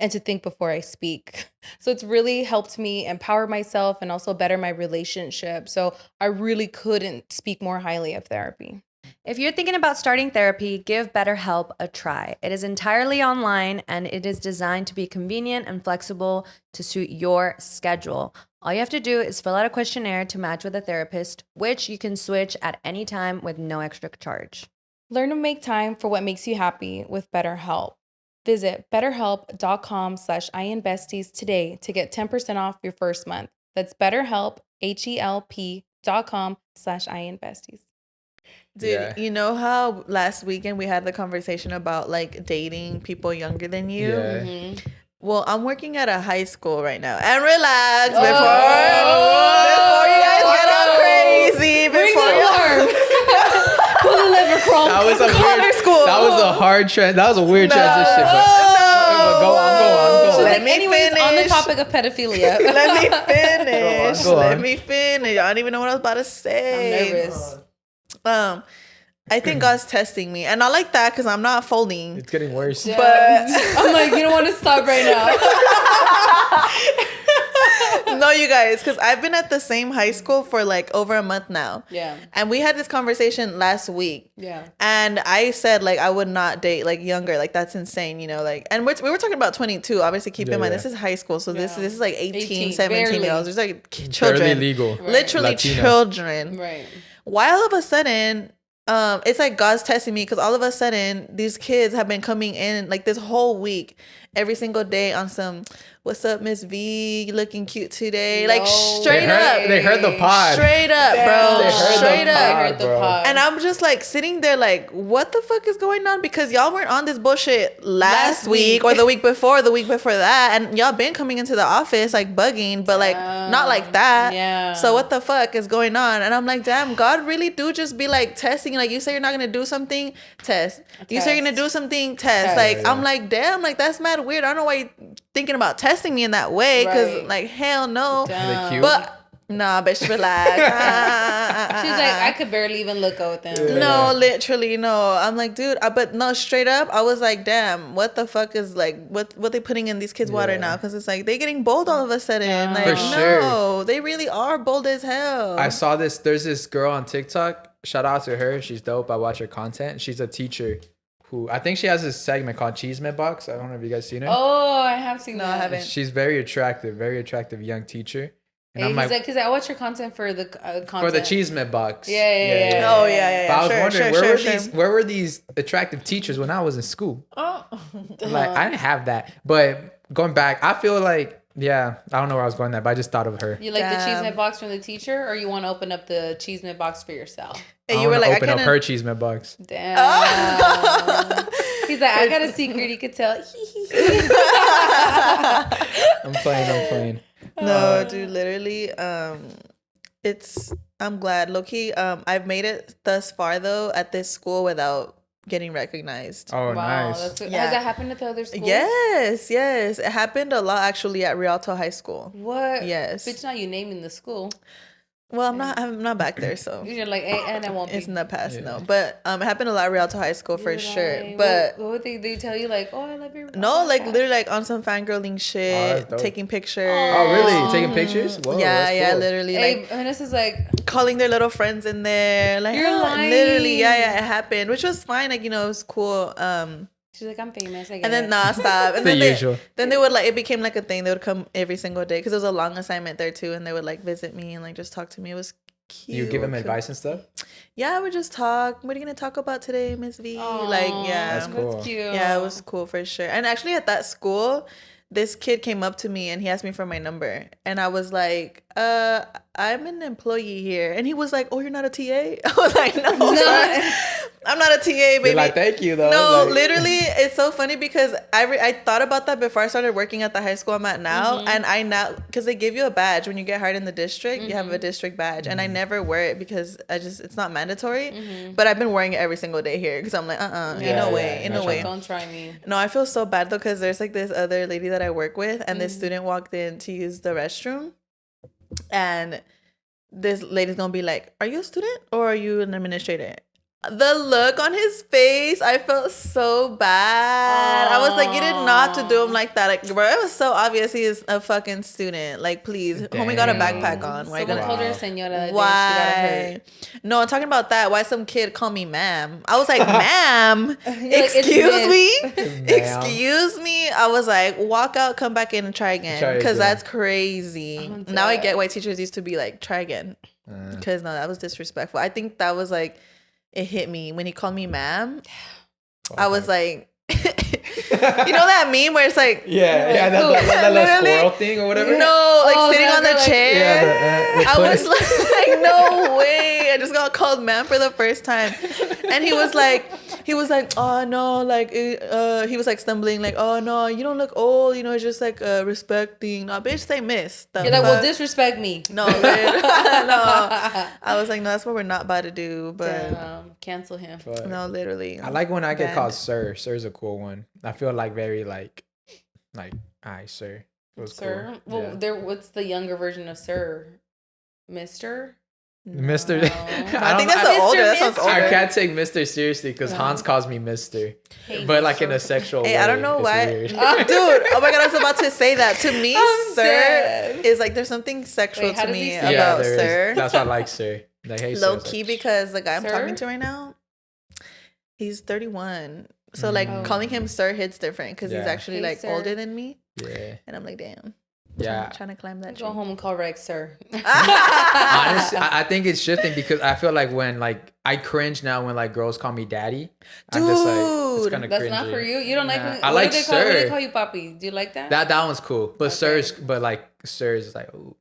and to think before I speak. So it's really helped me empower myself and also better my relationship. So I really couldn't speak more highly of therapy. If you're thinking about starting therapy, give BetterHelp a try. It is entirely online and it is designed to be convenient and flexible to suit your schedule. All you have to do is fill out a questionnaire to match with a therapist, which you can switch at any time with no extra charge. Learn to make time for what makes you happy with BetterHelp. Visit betterhelp.com/INBesties today to get 10% off your first month. That's BetterHelp, HELP.com/INBesties. Dude, you know how last weekend we had the conversation about like dating people younger than you? Yeah. Mm-hmm. Well, I'm working at a high school right now. And relax before you guys get all crazy. That was a weird school. That was a hard trend. That was a weird transition. But go on. Let me finish. On the topic of pedophilia. Let me finish. Go on. Let me finish. I don't even know what I was about to say. I'm nervous. I think God's testing me, and not like that because I'm not folding. It's getting worse. Yeah. But I'm like, you don't want to stop right now. No, you guys, because I've been at the same high school for like over a month now. Yeah. And we had this conversation last week. Yeah. And I said like I would not date like younger. Like that's insane, you know, like, and we were talking about 22. Obviously keep in mind this is high school. So this is like 18, 17 year olds. There's like children. Barely legal. Right. Literally Latino. children. Right. Why all of a sudden it's like God's testing me because all of a sudden these kids have been coming in like this whole week, every single day on some, what's up, Miss V? You looking cute today? Like straight up. They heard the pod. Straight up, bro. Straight up. Pod. And I'm just like sitting there like, what the fuck is going on? Because y'all weren't on this bullshit last week or the week before, that. And y'all been coming into the office like bugging, but like not like that. Yeah. So what the fuck is going on? And I'm like, damn, God really do just be like testing. Like you say you're not going to do something, test. You say you're going to do something, test. Like I'm like, damn, like that's mad weird. I don't know why you're thinking about testing me in that way. Because like, hell no. But nah, bitch, relax. She's like, I could barely even look at them. No, literally, no. I'm like, dude, but no, straight up, I was like, damn, what the fuck is like, what they putting in these kids' water now? Because it's like, they getting bold all of a sudden. Like, for sure. No, they really are bold as hell. I saw this, there's this girl on TikTok, shout out to her, she's dope, I watch her content. She's a teacher who, I think she has this segment called Cheeseman Box. I don't know if you guys seen her. Oh, I have seen that. I haven't. She's very attractive young teacher. And Hey, I'm like, because I watch your content for the content. for the Cheeseman Box. Yeah. Oh, yeah. But I was wondering, where were these attractive teachers when I was in school? Oh. Like, I didn't have that. But going back, I feel like, I don't know where I was going there, but I just thought of her. You like the Cheeseman Box from the teacher, or you want to open up the Cheeseman Box for yourself? And you were like, open up her Cheeseman Box. Damn. He's like, I got a secret you could tell. I'm playing. No, dude, literally, I'm glad. Low-key, I've made it thus far, though, at this school without getting recognized. Oh, Wow, nice. Has that happened at the other schools? Yes. It happened a lot, actually, at Rialto High School. What? Yes. Bitch, now you naming the school. Well, I'm not back there, so. You're like, and I won't be. It's in the past, no. But it happened a lot at Rialto High School for sure. But what would they tell you? Like, oh, I love your no, like literally like on some fangirling shit, taking pictures. Oh, really? Taking pictures? Whoa, yeah, cool. literally. Hey, like Vanessa's like calling their little friends in there. Like, you're lying. Literally, yeah, it happened, which was fine. Like, you know, it was cool. She's like, I'm famous. I get and then it. nah, stop. And The then usual. Then they would like, it became like a thing. They would come every single day because it was a long assignment there too, and they would like visit me and like just talk to me. It was cute. You give them advice and stuff? Yeah, I would just talk. What are you gonna talk about today, Miss V? Aww, like, yeah, that's cool. That's cute. Yeah, it was cool for sure. And actually, at that school, this kid came up to me and he asked me for my number, and I was like, I'm an employee here. And he was like, oh, you're not a TA? I was like, no. I'm not a TA, baby. You're like, thank you, though. No, like, literally, it's so funny because I thought about that before I started working at the high school I'm at now. And I now, because they give you a badge when you get hired in the district, you have a district badge. And I never wear it because it's not mandatory. But I've been wearing it every single day here because I'm like, ain't no way. Don't try me. No, I feel so bad though because there's like this other lady that I work with, and this student walked in to use the restroom, and this lady's gonna be like, are you a student or are you an administrator? The look on his face, I felt so bad. I was like, you did not to do him like that. Like, bro, it was so obvious he is a fucking student. Like, please, homie got a backpack on. Why Someone told her senora that why? she got hurt. No, I'm talking about that. Why some kid call me ma'am? I was like, ma'am, Like, excuse me? Ma'am. Excuse me? I was like, walk out, come back in and try again. Because that's crazy. Now I get why teachers used to be like, try again. Because no, that was disrespectful. I think that was like, it hit me when he called me ma'am. I was like, you know that meme where it's like, that little squirrel thing or whatever. No, like sitting on the chair. Yeah, I was like, no way. I just got called ma'am for the first time, and he was like, oh no, like he was like stumbling, like, oh no, you don't look old, you know, it's just like respecting. No, bitch, say miss. You're like, well, disrespect me. No, no. I was like, no, that's what we're not about to do. But cancel him. But no, literally. I like when I get called sir. Sir's a cool one. I feel like very like, hi, sir. It was Sir? cool. Well, what's the younger version of sir? Mister? Mr. I think that's the older. That sounds older. I can't take Mr. seriously because Hans calls me Mr. Hey, but like in a sexual way. I don't know why. Weird. Dude, oh my God, I was about to say that. To me, sir dead. is like, there's something sexual to me about sir. That's why I like sir. Like, hey, low sir, key, like, because the guy I'm sir? talking to right now, he's 31. So like calling him sir hits different because he's actually like sir. older than me. Yeah. And I'm like, damn. Yeah. Trying to climb that tree. Go home and call Rex, sir. Honestly, I think it's shifting because I feel like when like I cringe now when like girls call me daddy. I'm just like, it's kind of That's cringy. not for you. You don't like when, I like sir. What do they call you, papi? Do you like that? That one's cool. But sirs, but like sirs is like, ooh.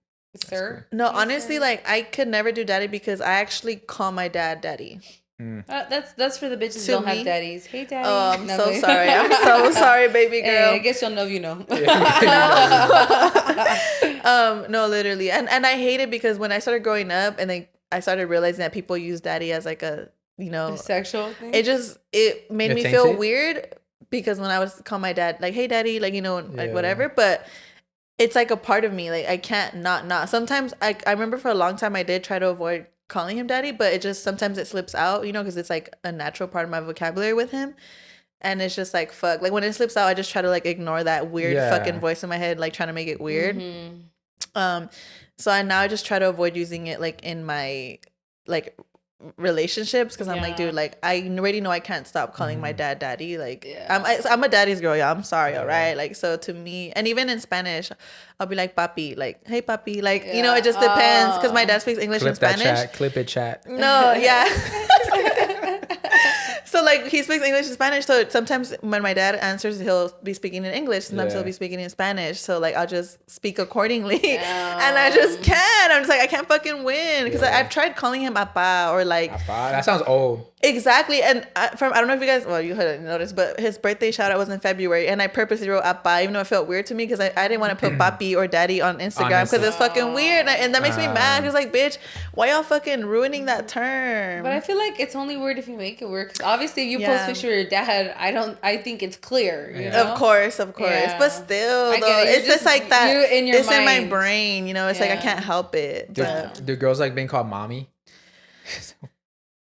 Sir? No, honestly, like I could never do daddy because I actually call my dad daddy. That's for the bitches who don't have daddies. Hey, daddy. Oh, I'm so sorry. I'm so sorry, baby girl. Hey, I guess you'll know if you know. No, literally. And I hate it because when I started growing up and then I started realizing that people use daddy as like a, you know, A sexual thing? It made me feel weird because when I was call my dad, like, hey daddy, like, you know, like whatever, but it's like a part of me. Like I can't not. Sometimes I remember for a long time I did try to avoid calling him daddy, but it just sometimes it slips out, you know, because it's like a natural part of my vocabulary with him. And it's just like, fuck. Like when it slips out, I just try to like ignore that weird fucking voice in my head, like trying to make it weird. So I just try to avoid using it like in my like relationships because I'm like, dude, like I already know I can't stop calling my dad daddy. Like I'm a daddy's girl, y'all. I'm sorry, all right. Like so to me, and even in Spanish, I'll be like papi, like hey papi, like you know, it just depends because my dad speaks English and Spanish. Clip it, chat. No, yeah. So like he speaks English and Spanish. So sometimes when my dad answers, he'll be speaking in English. Sometimes he'll be speaking in Spanish. So like I'll just speak accordingly. And I just can't. I'm just like I can't fucking win because I've tried calling him apa or like. Apa? That sounds old. Exactly. And I don't know if you guys, well, you hadn't noticed, but his birthday shout out was in February, and I purposely wrote apa, even though it felt weird to me because I didn't want to put papi or daddy on Instagram because it's fucking weird, and that makes me mad because like, bitch, why y'all fucking ruining that term? But I feel like it's only weird if you make it weird. Because obviously, if you post a picture of your dad, I think it's clear. You know? Of course. But still, though, it's just like that. It's in my brain, you know. It's like I can't help it. Do girls like being called mommy?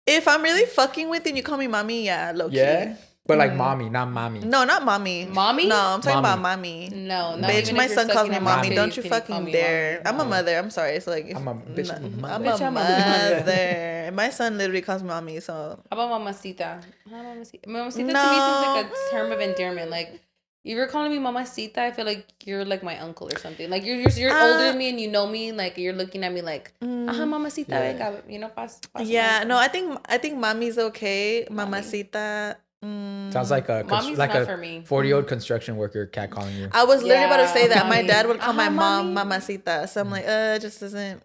If I'm really fucking with you and you call me mommy, low key. Yeah. But like mommy, not mommy. No, not mommy. Mommy? No, I'm talking about mommy. No, not bitch, my son calls me mommy. Don't you fucking dare. Mommy. I'm a mother. I'm sorry. It's like I'm a bitch. I'm a mother. My son literally calls me mommy. So how about mamacita? Mamacita to me seems like a term of endearment. Like if you're calling me mamacita, I feel like you're like my uncle or something. Like you're older than me and you know me. Like you're looking at me like, mamacita, venga, you know, pass. Yeah, no, I think mommy's okay. Mamacita. Sounds like a 40-year-old construction worker catcalling you. I was literally about to say that. My dad would call my mom mamacita. So I'm like, it just doesn't.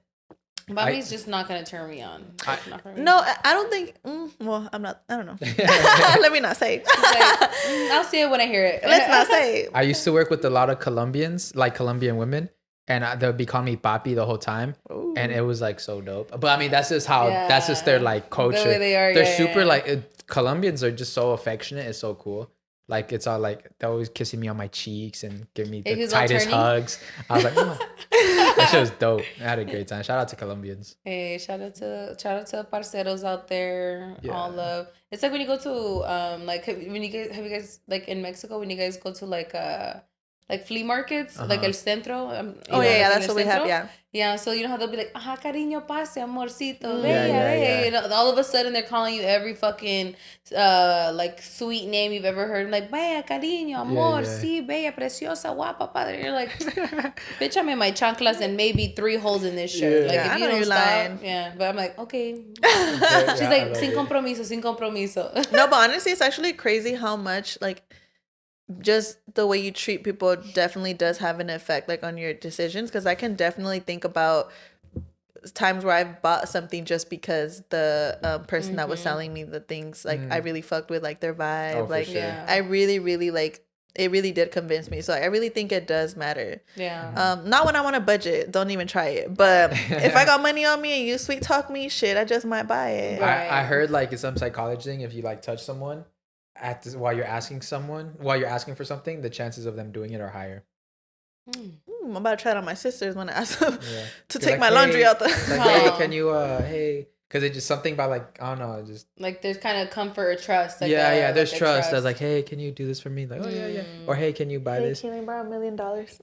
Mommy's just not gonna turn me on. No, I don't think. Well, I'm not. I don't know. Let me not say. Like, I'll say it when I hear it. Let's not say. I used to work with a lot of Colombians, like Colombian women, and they'll be calling me papi the whole time. Ooh. And it was like so dope. But I mean, that's just that's just their like culture. The way they are. They're super like Colombians are just so affectionate. It's so cool. Like it's all like they're always kissing me on my cheeks and giving me the tightest hugs. I was like, that shit was dope. I had a great time. Shout out to Colombians. Hey, shout out to parceros out there. Yeah. All love. It's like when you go to like have you guys like in Mexico when you guys go to like flea markets, like el centro. That's what we have. Yeah, so you know how they'll be like, cariño, pase, amorcito, bella. You know, all of a sudden they're calling you every fucking like sweet name you've ever heard. Like, bella, cariño, amor, sí, bella, preciosa, guapa, padre. You're like, bitch, I'm in my chanclas and maybe 3 holes in this shirt. Like, if you don't stop. But I'm like, okay. She's like, sin compromiso. No, but honestly, it's actually crazy how much like just the way you treat people definitely does have an effect like on your decisions, because I can definitely think about times where I've bought something just because the person that was selling me the things like I really fucked with like their vibe, I really like it really did convince me. So I really think it does matter. Not when I want a budget, don't even try it, but if I got money on me and you sweet talk me, shit, I just might buy it. I heard like it's some psychology thing, if you like touch someone while you're asking for something, the chances of them doing it are higher. I'm about to try it on my sisters when I ask them to Be take like, my laundry out the. Like, hey, can you hey? Because it's just something about like, I don't know, just like there's kind of comfort or trust. Like there's like trust. That's like, hey, can you do this for me? Like, oh yeah. Or hey, can you buy this? Can we borrow $1 million? He's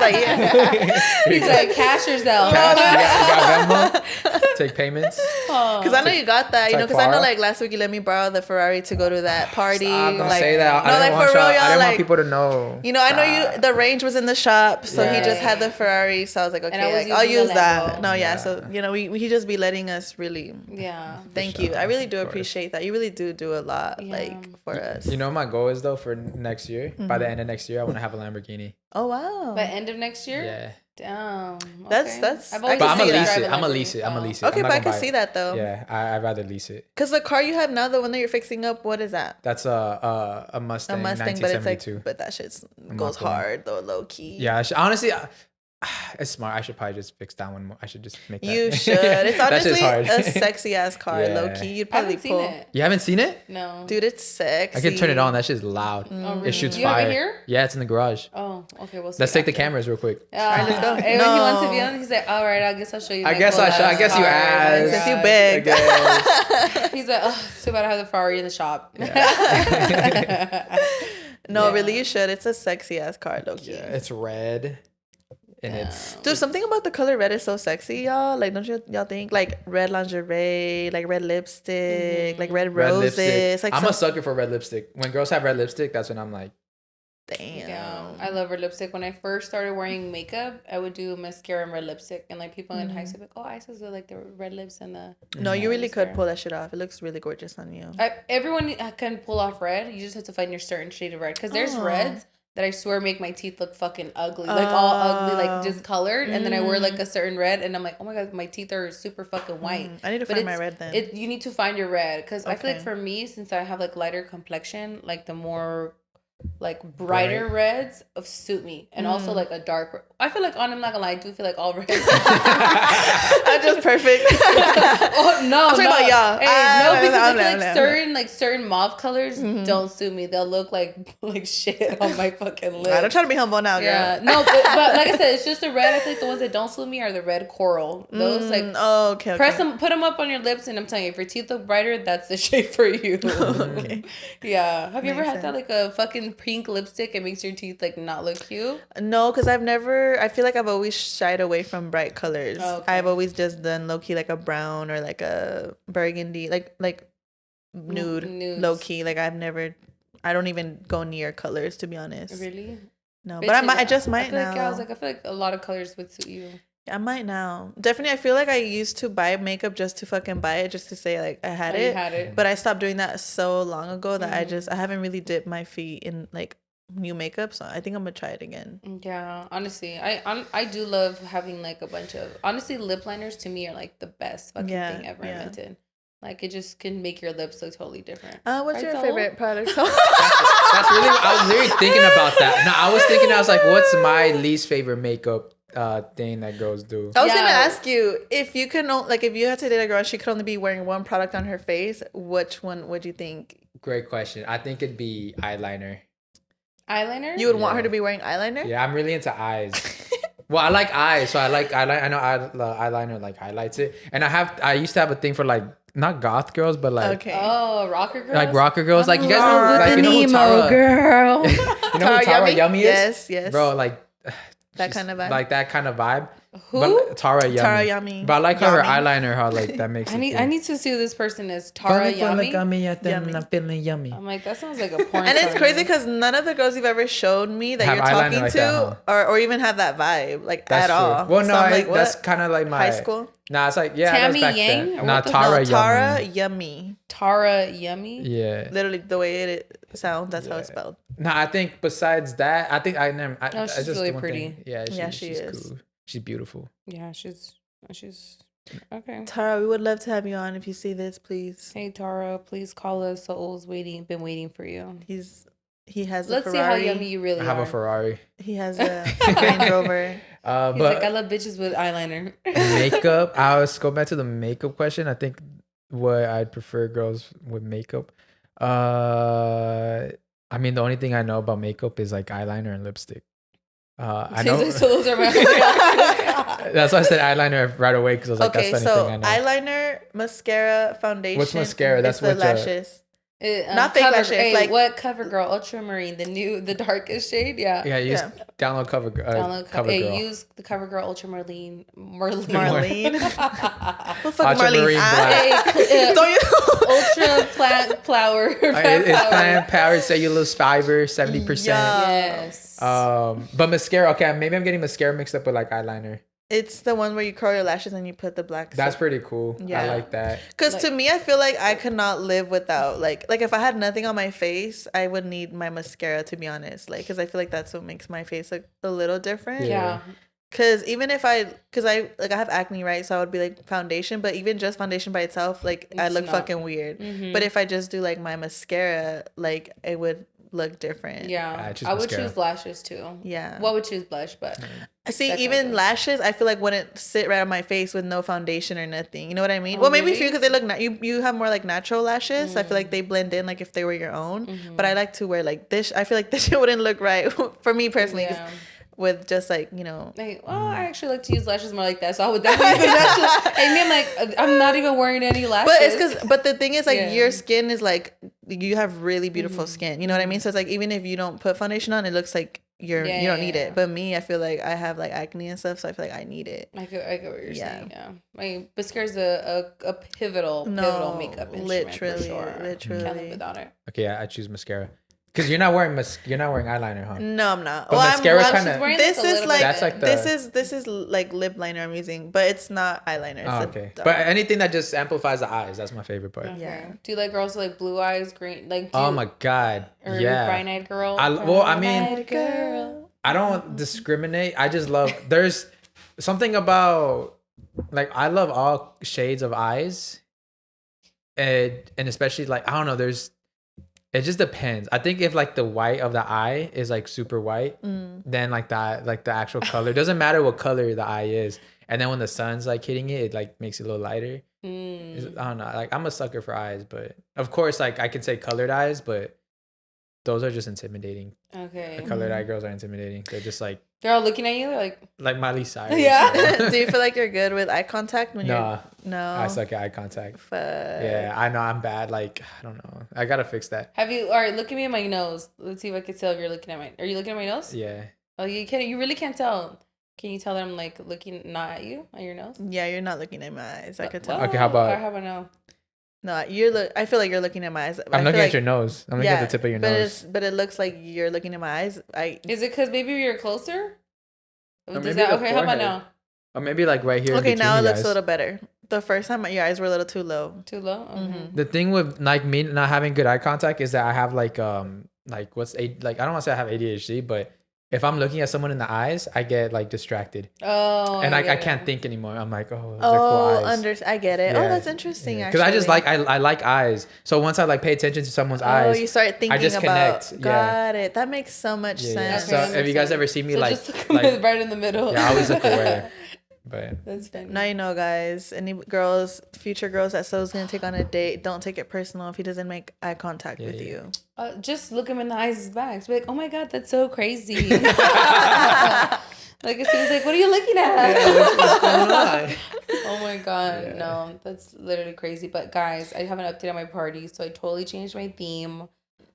like, yeah. He's like, cash yourself. You got Venmo? Take payments. Because I know you got that, you know. Because I know, like last week you let me borrow the Ferrari to go to that party. Stop, don't like, say that. No, like for real, y'all. I didn't like, want people to know. You know, I know you. The range was in the shop, so he just had the Ferrari. So I was like, okay, I'll use that. No, So you know, he just be letting us really. Yeah. Thank you. I really do appreciate that. You really do a lot, like for us. You know, my goal is though for next year. By the end of next year, I want to have a Lamborghini. Oh wow! By end of next year. Yeah. Damn. Okay. That's. But I'm gonna lease it. I'm gonna lease it. Okay, but I can see that though. Yeah, I'd rather lease it. Cause the car you have now, the one that you're fixing up, what is that? That's a Mustang. A Mustang, but it's like, but that shit goes hard though, low key. Yeah, honestly. It's smart. I should probably just fix that one more. I should just make that. You should. It's honestly a sexy ass car, low key. You'd probably pull. It. You haven't seen it? No. Dude, it's sexy. I can turn it on. That shit's loud. Oh, really? It shoots you fire. have it here? Yeah, it's in the garage. Oh, okay. We'll see. Let's take the cameras real quick. Alright, let's go. And when he wants to be on, he's like, all right, I guess I'll show you. I guess you asked. Since you big. He's like, oh, too bad I have the Ferrari in the shop. No, really, you should. It's a sexy ass car, low key. Yeah, it's red. And it's dude, something about the color red is so sexy, y'all. Like, don't y'all think? Like red lingerie, like red lipstick, like red roses. Lipstick. Like I'm a sucker for red lipstick. When girls have red lipstick, that's when I'm like, damn. Yeah, I love red lipstick. When I first started wearing makeup, I would do mascara and red lipstick, and like people in high school, like, oh, I used to like the red lips and the. No, you really could pull that shit off. It looks really gorgeous on you. Everyone can pull off red. You just have to find your certain shade of red, because there's reds that I swear make my teeth look fucking ugly, like all ugly, like discolored. And then I wear like a certain red, and I'm like, oh my god, my teeth are super fucking white. I need to find my red then. You need to find your red, because I feel like for me, since I have like lighter complexion, like the more like brighter reds suit me, and also like a dark. I feel like I'm not gonna lie, I do feel like all reds. I'm just perfect. Oh no, I'm talking about y'all. Hey, no, because I feel like certain mauve colors don't suit me. They'll look like shit on my fucking lips. I don't try to be humble now, girl. Yeah, no, but like I said, it's just the red. I think the ones that don't suit me are the red coral. Those okay. Press them, put them up on your lips, and I'm telling you, if your teeth look brighter, that's the shade for you. Okay. Yeah. Have you ever had that like a fucking pink lipstick? It makes your teeth like not look cute. No, because I feel like I've always shied away from bright colors. I've always just done low key like a brown or like a burgundy, like nude, low key. Like I don't even go near colors, to be honest. Really? No, but I just might now. I feel like a lot of colors would suit you. I might now. Definitely, I feel like I used to buy makeup just to fucking buy it, just to say like I had it. You had it. But I stopped doing that so long ago that I haven't really dipped my feet in like new makeup. So I think I'm gonna try it again. Yeah, honestly, I do love having like a bunch of lip liners. To me are like the best fucking thing ever invented. Like it just can make your lips look totally different. What's your favorite product? That's really. I was really thinking about that. No, I was like, what's my least favorite makeup thing that girls do? I was gonna ask you if you could if you had to date a girl and she could only be wearing one product on her face, which one would you think? Great question. I think it'd be eyeliner. Eyeliner? You would want her to be wearing eyeliner? Yeah, I'm really into eyes. Well, I like eyes, so I like eyeliner. I know eyeliner like highlights it, and I used to have a thing for like not goth girls, but like rocker girls, like rocker girls. Like you guys know, like you know who Tara girl. You know who Tara Yummy is? Yes, bro. Like that kind of vibe. Like that kind of vibe. Who? But Tara Yummy. But I like her eyeliner. How like that makes. I need to see who this person is. Tara Yummy. I'm feeling yummy. I'm like, that sounds like a porn. And it's crazy because none of the girls you've ever showed me that you're talking like to or even have that vibe at all. Well, no, so that's kind of like my high school. Nah, it's like Tammy Yang. Nah, Tara Yummy. Tara Yummy. Yeah. Literally the way it sounds. That's how it's spelled. No, I think besides that, she's really pretty. Yeah, she's cool. She's beautiful. Yeah, she's okay. Tara, we would love to have you on if you see this, please. Hey Tara, please call us. Saul's been waiting for you. He has a Let's Ferrari. see how yummy you really are. I have a Ferrari. He has a Range Rover. He's like, I love bitches with eyeliner. Makeup. I was go back to the makeup question. I think what I'd prefer girls with makeup. I mean, the only thing I know about makeup is like eyeliner and lipstick. I know. So those are my That's why I said eyeliner right away because I was like, Okay, that's the only so thing I know. eyeliner, mascara, foundation. What's mascara? That's the what lashes. Not fake lashes. Hey, like what Covergirl Ultramarine, the darkest shade? Yeah. Yeah, download Download Covergirl. Hey, use the Covergirl Ultramarine. Marlene. Who fuck Ultramarine Marlene? black. Don't you? Ultra plant flower. It's plant powered cellulose fiber, 70%. Yes. But mascara. Okay, maybe I'm getting mascara mixed up with like eyeliner. It's the one where you curl your lashes and you put the black. That's pretty cool. Yeah. I like that. Because to me, I feel like I could not live without like if I had nothing on my face, I would need my mascara, to be honest. Like, because I feel like that's what makes my face look a little different. Yeah. Because even if I have acne, right? So I would be like foundation, but even just foundation by itself, like I look fucking weird. Mm-hmm. But if I just do like my mascara, like it would look different. Yeah. I would choose lashes too. Yeah. Well, I would choose blush, but see, even lashes, I feel like wouldn't sit right on my face with no foundation or nothing. You know what I mean? Well, maybe for you because they look you have more like natural lashes. So I feel like they blend in like if they were your own. But I like to wear like this. I feel like this shit wouldn't look right for me personally. Yeah. With just like, you know. I actually like to use lashes more like that. So I would definitely use natural. And I'm like, I'm not even wearing any lashes. But it's but the thing is like your skin is like, you have really beautiful skin. You know what I mean? So it's like, even if you don't put foundation on, it looks like you don't need it. But me, I feel like I have like acne and stuff. So I feel like I need it. I get what you're saying. Yeah. My mascara's a pivotal makeup instrument. Literally. Can't live without it. Okay, I choose mascara. Because you're not wearing eyeliner, huh? No, I'm not. But mascara kind of. This is like lip liner I'm using, but it's not eyeliner. It's okay. But anything that just amplifies the eyes, that's my favorite part. Yeah. Do you like girls with like blue eyes, green? Like. Oh my god. Or yeah. bright-eyed girl. I don't discriminate. I just love. There's something about like I love all shades of eyes, and especially like I don't know. It just depends. I think if like the white of the eye is like super white, then like that, like the actual color doesn't matter what color the eye is. And then when the sun's like hitting it, it like makes it a little lighter. I don't know. Like I'm a sucker for eyes, but of course, like I could say colored eyes, but those are just intimidating. Okay. The colored eye girls are intimidating. They're just like they're all looking at you like Miley Cyrus. Yeah. Do you feel like you're good with eye contact when you're I suck at eye contact. Fuck. Yeah, I know I'm bad. Like I don't know. I gotta fix that. All right, look at me in my nose. Let's see if I can tell if you're looking at are you looking at my nose? Yeah. Oh, you can't. You really can't tell. Can you tell that I'm like looking not at you, at your nose? Yeah, you're not looking at my eyes. I could tell. Okay, how about? Or how about now? No, I feel like you're looking at my eyes. I'm looking at your nose. I'm looking at the tip of your nose. But it looks like you're looking at my eyes. Is it because maybe you're closer? Okay, how about now? Or maybe like right here. Okay, now it looks a little better. The first time your eyes were a little too low. Too low? Okay. The thing with like me not having good eye contact is that I have like I don't want to say I have ADHD, but if I'm looking at someone in the eyes, I get like distracted. Oh. And I can't think anymore. I'm like, those are cool eyes. I get it. Yeah. Oh, that's interesting. Because I just like I like eyes. So once I like pay attention to someone's eyes, you start thinking I just connect. Got it. That makes so much sense. So have you guys ever seen me just look right in the middle? Yeah, I always look away. But that's funny. Now you know, guys. Any future girls that So's gonna take on a date, don't take it personal if he doesn't make eye contact with you. Just look him in the eyes back. Be like, oh my god, that's so crazy. Like as soon as like, what are you looking at? What's going on? Oh my god, no, that's literally crazy. But guys, I have an update on my party, so I totally changed my theme.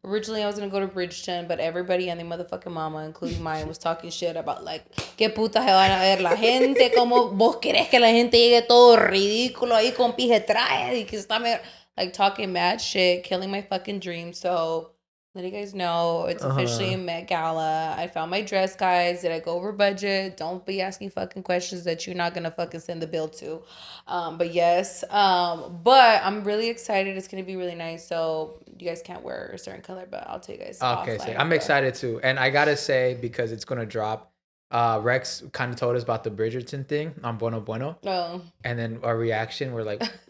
Originally, I was gonna go to Bridgeton, but everybody and their motherfucking mama, including mine, was talking shit about like, ¿qué puta se van a ver la gente? ¿Cómo vos querés que la gente llegue todo ridículo ahí con pije traje? Y que está like talking mad shit, killing my fucking dream. So, let you guys know, it's officially a Met Gala. I found my dress, guys. Did I go over budget? Don't be asking fucking questions that you're not gonna fucking send the bill to. But yes. But I'm really excited. It's gonna be really nice. So you guys can't wear a certain color, but I'll tell you guys. Okay, so I'm excited too. And I gotta say, because it's gonna drop, Rex kind of told us about the Bridgerton thing on Bueno Bueno. Oh. And then our reaction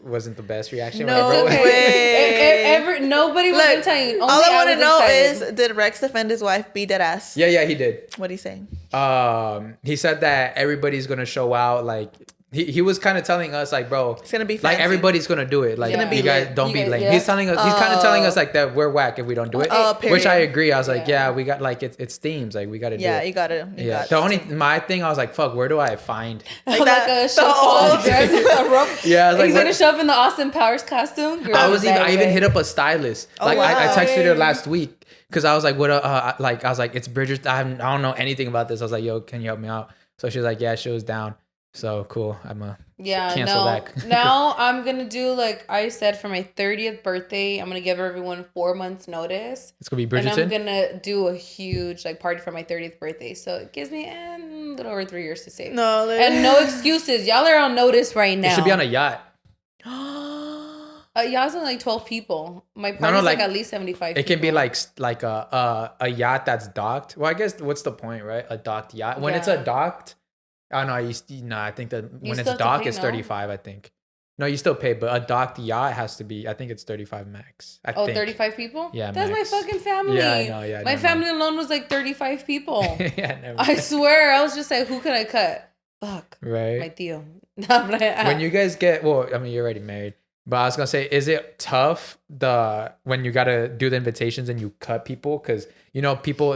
wasn't the best reaction. No way. Nobody was gonna tell you. All I want to know is, did Rex defend his wife? Be dead ass. Yeah, he did. What'd he say? He said that everybody's gonna show out like he was kind of telling us like, bro, it's gonna be fancy. like everybody's gonna do it. Like you guys don't be lame. He's telling us, he's kind of telling us like that we're whack if we don't do it. Which I agree. I was like, yeah, we got like it's themes. Like we got to do it. Yeah, you got to. The only my thing, I was like, fuck, where do I find like a show dress? Yeah, I was like, he's gonna show up in the Austin Powers costume. Girl, I even hit up a stylist. Like I texted her last week because I was like, what? Like I was like, it's Bridgerton. I don't know anything about this. I was like, yo, can you help me out? So she was like, yeah, she was down. So cool. I'm a cancel that. Now I'm gonna do like I said for my 30th birthday. I'm gonna give everyone 4 months notice. It's gonna be Bridgerton. And I'm gonna do a huge like party for my 30th birthday. So it gives me a little over 3 years to save. No, and no excuses. Y'all are on notice right now. It should be on a yacht. Y'all's on like 12 people. My party's like at least 75 people. It can be like a yacht that's docked. Well, I guess what's the point, right? A docked yacht. When it's a docked. Oh no, I think that when it's docked, it's 35. I think. No, you still pay, but a docked yacht has to be. I think it's 35 max. I think. 35 people? Yeah, that's max. my fucking family. Yeah, I know. Yeah, my family alone was like 35 people. Yeah, never. I swear, I was just like, who can I cut? Fuck. Right. My tío. When you guys get, well, I mean, you're already married, but I was gonna say, is it tough when you gotta do the invitations and you cut people? Because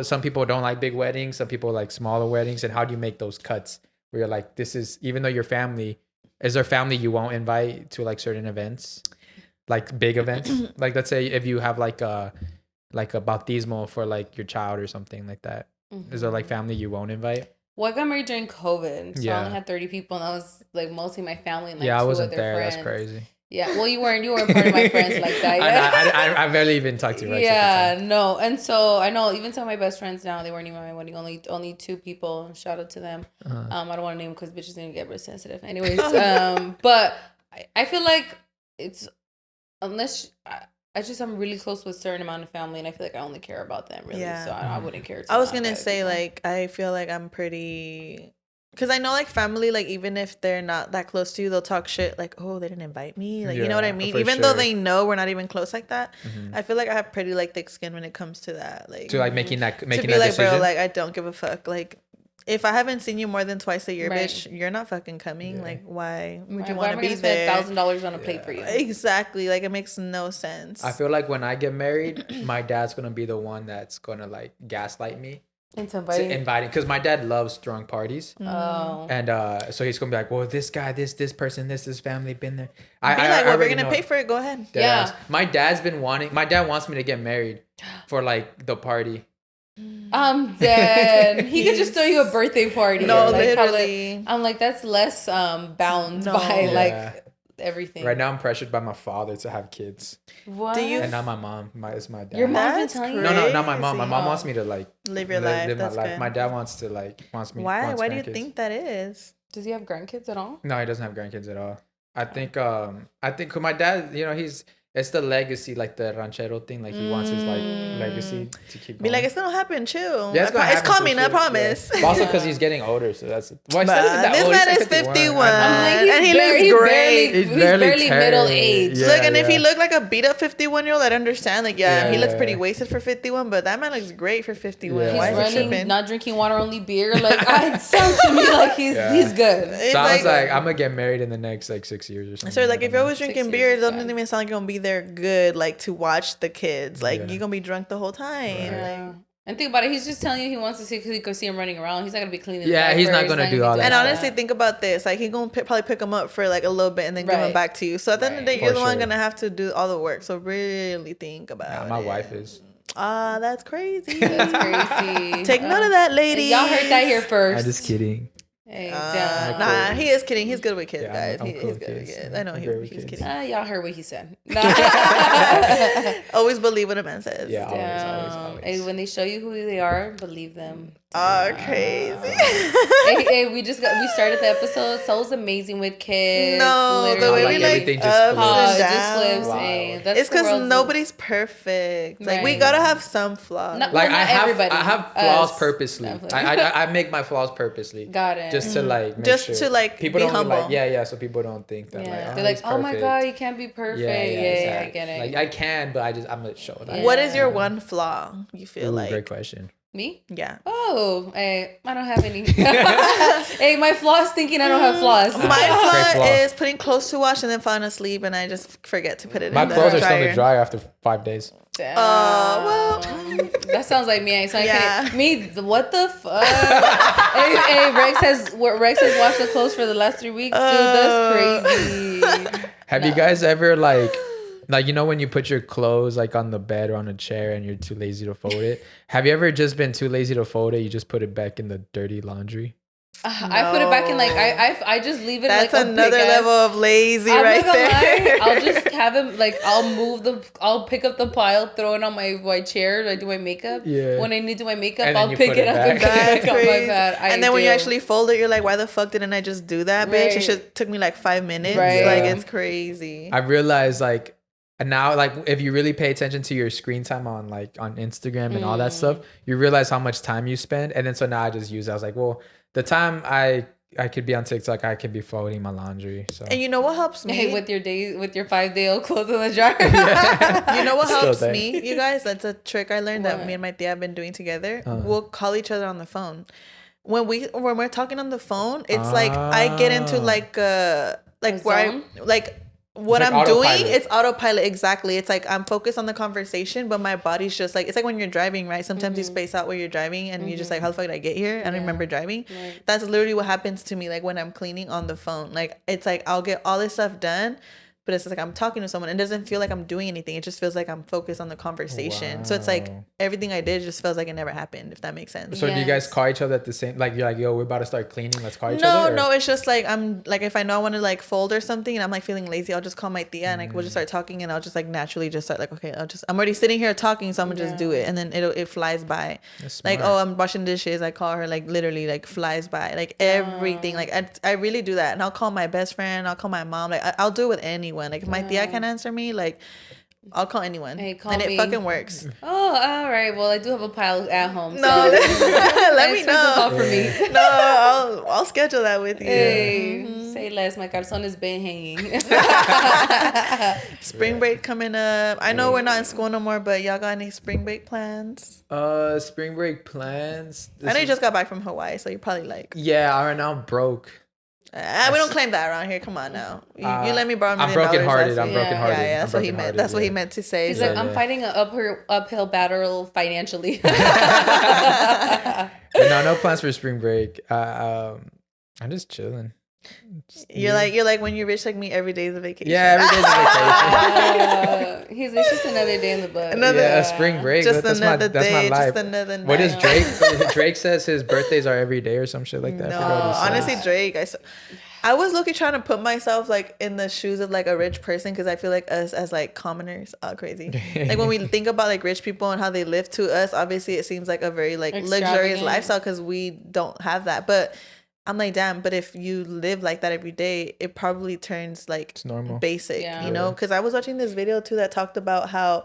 some people don't like big weddings, some people like smaller weddings, and how do you make those cuts? Where you're like, this is, even though your family, is there family you won't invite to like certain events, like big events? Like let's say if you have like a bautismo for like your child or something like that. Is there like family you won't invite? Well, I got married during COVID, so I only had 30 people, and that was like mostly my family and like I wasn't two other there. friends. That's crazy. Yeah, well, you weren't part of my friends like that. I barely even talked to you. Right? Yeah, no, and so I know even some of my best friends now, they weren't even at my wedding. Only 2 people. Shout out to them. I don't want to name because bitches gonna get real sensitive. Anyways, but I feel like it's unless I'm really close with a certain amount of family, and I feel like I only care about them really. So I wouldn't care. I was gonna say like I feel like I'm pretty. Because I know, like, family, like, even if they're not that close to you, they'll talk shit, like, oh, they didn't invite me. Like, you know what I mean? Even though they know we're not even close like that, I feel like I have pretty, like, thick skin when it comes to that. Like, to, like, making that to be that like, decision? bro, like, I don't give a fuck. Like, if I haven't seen you more than twice a year, bitch, you're not fucking coming. Like, why would you want to be there? Why am I gonna spend $1,000 on a plate for you? Exactly. Like, it makes no sense. I feel like when I get married, my dad's going to be the one that's going to, like, gaslight me. Into inviting, because my dad loves throwing parties. Oh, and so he's gonna be like, well, this guy, this person, this family been there. We're gonna pay for it. Go ahead. Yeah. My dad wants me to get married for like the party. I'm dead. He could just throw you a birthday party. No, like, literally. I'm like, that's less bound by like everything. Right now, I'm pressured by my father to have kids. What? And not my mom. It's my dad. Your mom's been telling you? No, not my mom. My mom wants me to like live your life. Live That's my life. good. My dad wants me. Why? Why do you grandkids. think that is? Does he have grandkids at all? No, he doesn't have grandkids at all. I think 'cause my dad, it's the legacy, like the ranchero thing. Like he wants his like legacy to keep going. Be like, it's gonna happen, chill. Yeah, it's coming. I promise. Yeah. Also, because he's getting older, so that's why. This man is 51, and he looks great. He's barely middle aged. Yeah, look, and if he looked like a beat up 51-year-old, I'd understand. Like, he looks pretty wasted for 51, but that man looks great for 51. He's Why is he running, tripping? not drinking water, only beer. Like, it sounds to me like he's good. So I was like, I'm gonna get married in the next like 6 years or something. So like, if you're always drinking beer, it doesn't even sound like you're gonna be there good. Like to watch the kids, like you're gonna be drunk the whole time. Yeah. And think about it, he's just telling you he wants to see because he could see him running around. He's not gonna be cleaning. He's not gonna do all that. And honestly, think about this: like he's gonna probably pick him up for like a little bit and then give him back to you. So at the end of the day, you're the one gonna have to do all the work. So really think about it. My wife is. That's crazy. That's crazy. Take note of that, lady. Y'all heard that here first. I'm just kidding. Hey, nah, he is kidding. He's good with kids, guys. I'm he's cool good with kids. kids. I know he's kidding. Y'all heard what he said. Always believe what a man says. Yeah, always. Hey, when they show you who they are, believe them. Crazy. hey, we started the episode. Saul's amazing with kids. No, the way we like everything just flips. Wow. Hey, it's because nobody's perfect. Like we gotta have some flaws. Like I have flaws purposely. Definitely. I make my flaws purposely. Got it. Just to like make just sure. to like people be don't humble. like so people don't think that they're like, oh my god, you can't be perfect. Yeah, I get it. Like I can, but I'm gonna show that. What is your one flaw you feel like? Great question. Me? Yeah. Oh, hey, I don't have any. Hey, my flaw is thinking I don't have flaws. My flaw is putting clothes to wash and then falling asleep, and I just forget to put it in the dryer. My clothes are still in the dryer after 5 days. Well. That sounds like me. So yeah. Me, what the fuck? hey, Rex has washed the clothes for the last 3 weeks. Dude, that's crazy. Have you guys ever like you know when you put your clothes like on the bed or on a chair and you're too lazy to fold it? Have you ever just been too lazy to fold it? You just put it back in the dirty laundry? No. I put it back in I just leave it. That's like another level of lazy right there. I'll just have him I'll pick up the pile, throw it on my chair. I do my makeup. Yeah. When I need to do my makeup, I'll pick it up and put it back on my bed. And then when you actually fold it, you're like, why the fuck didn't I just do that, bitch? It took me like 5 minutes. Right. Like it's crazy. I realized like now, like if you really pay attention to your screen time on Instagram and all that stuff, you realize how much time you spend. And then so now I just use it. I was like, well, the time I could be on TikTok, I could be folding my laundry. So. And you know what helps me? Hey, with your 5-day-old clothes in the dryer. Yeah. You know what helps me, you guys? That's a trick I learned that me and my tia have been doing together. We'll call each other on the phone. When we're talking on the phone, it's like I get into what I'm doing, it's autopilot. Exactly. It's like I'm focused on the conversation, but my body's just like, it's like when you're driving, right? Sometimes you space out where you're driving and you're just like, how the fuck did I get here? I don't remember driving. Right. That's literally what happens to me. Like when I'm cleaning on the phone, like it's like I'll get all this stuff done, but it's like I'm talking to someone. It doesn't feel like I'm doing anything. It just feels like I'm focused on the conversation. Wow. So it's like everything I did just feels like it never happened, if that makes sense. So do you guys call each other at the same, like you're like, yo, we're about to start cleaning, let's call each other? No, it's just like I'm like, if I know I want to like fold or something and I'm like feeling lazy, I'll just call my tia and like we'll just start talking and I'll just like naturally just start like, okay, I'm already sitting here talking, so I'm gonna just do it, and then it flies by. Like, oh, I'm washing dishes, I call her, like literally like flies by, like everything. Like I really do that, and I'll call my best friend, I'll call my mom, like I'll do it with anyone. Like if my tia can't answer me, like I'll call anyone. Hey, call me. It fucking works. Oh, all right. Well, I do have a pile at home. No, let me know. Call for me. No, I'll schedule that with you. Hey, say less. My calzone has been hanging. Spring break coming up. I know we're not in school no more, but y'all got any spring break plans? Spring break plans. I know you just got back from Hawaii, so you're probably like. Yeah, right now I'm broke. We don't claim that around here. Come on now. You let me borrow $1 million. I'm brokenhearted. Yeah, that's what he meant. That's what he meant to say. He's like, I'm fighting an uphill battle financially. No plans for spring break. I'm just chilling. You're like when you're rich like me, every day is a vacation. Yeah, every day's a vacation. It's just another day in the book. Spring break. That's my life. Just another night. What is Drake? Drake says his birthdays are every day or some shit like that. No, honestly, Drake. I was looking trying to put myself like in the shoes of like a rich person, because I feel like us as like commoners are crazy. Like when we think about like rich people and how they live, to us obviously it seems like a very like luxurious lifestyle because we don't have that. But I'm like, damn, but if you live like that every day, it probably turns like it's normal, basic, you know? Because I was watching this video too that talked about how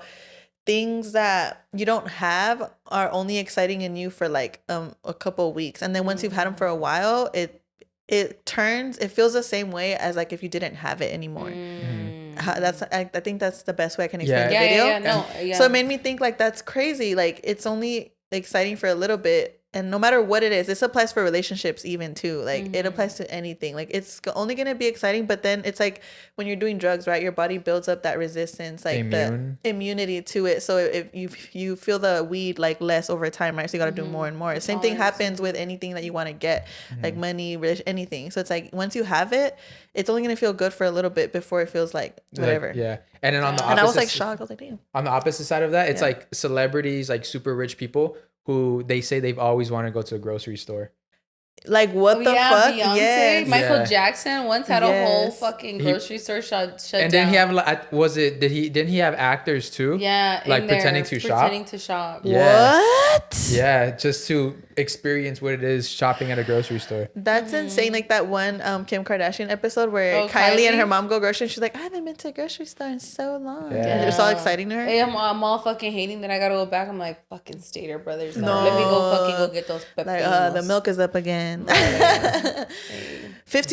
things that you don't have are only exciting in you for like a couple of weeks. And then once you've had them for a while, it feels the same way as like if you didn't have it anymore. I think that's the best way I can explain the video. So it made me think like, that's crazy. Like it's only exciting for a little bit. And no matter what it is, this applies for relationships even too. Like it applies to anything. Like it's only going to be exciting, but then it's like when you're doing drugs, right? Your body builds up that resistance, like the immunity to it. So if you feel the weed like less over time, right? So you got to do more and more. Same thing happens with anything that you want to get, like money, anything. So it's like once you have it, it's only going to feel good for a little bit before it feels like whatever. And then on the opposite, and I was like shocked. I was like, damn. On the opposite side of that, it's like celebrities, like super rich people who they say they've always wanted to go to a grocery store. Like what the fuck? Beyonce, Michael Jackson once had a whole fucking grocery store shut down. And then he have like, didn't he have actors too? Yeah, like pretending to shop. Yeah. What? Yeah, just to experience what it is shopping at a grocery store. That's insane. Like that one Kim Kardashian episode where Kylie and her mom go grocery and she's like, I haven't been to a grocery store in so long. And it was all exciting to her. Hey, I'm all fucking hating that I gotta go back. I'm like, fucking Stater Brothers. No. Let me go get those pepinos. Like the milk is up again. 15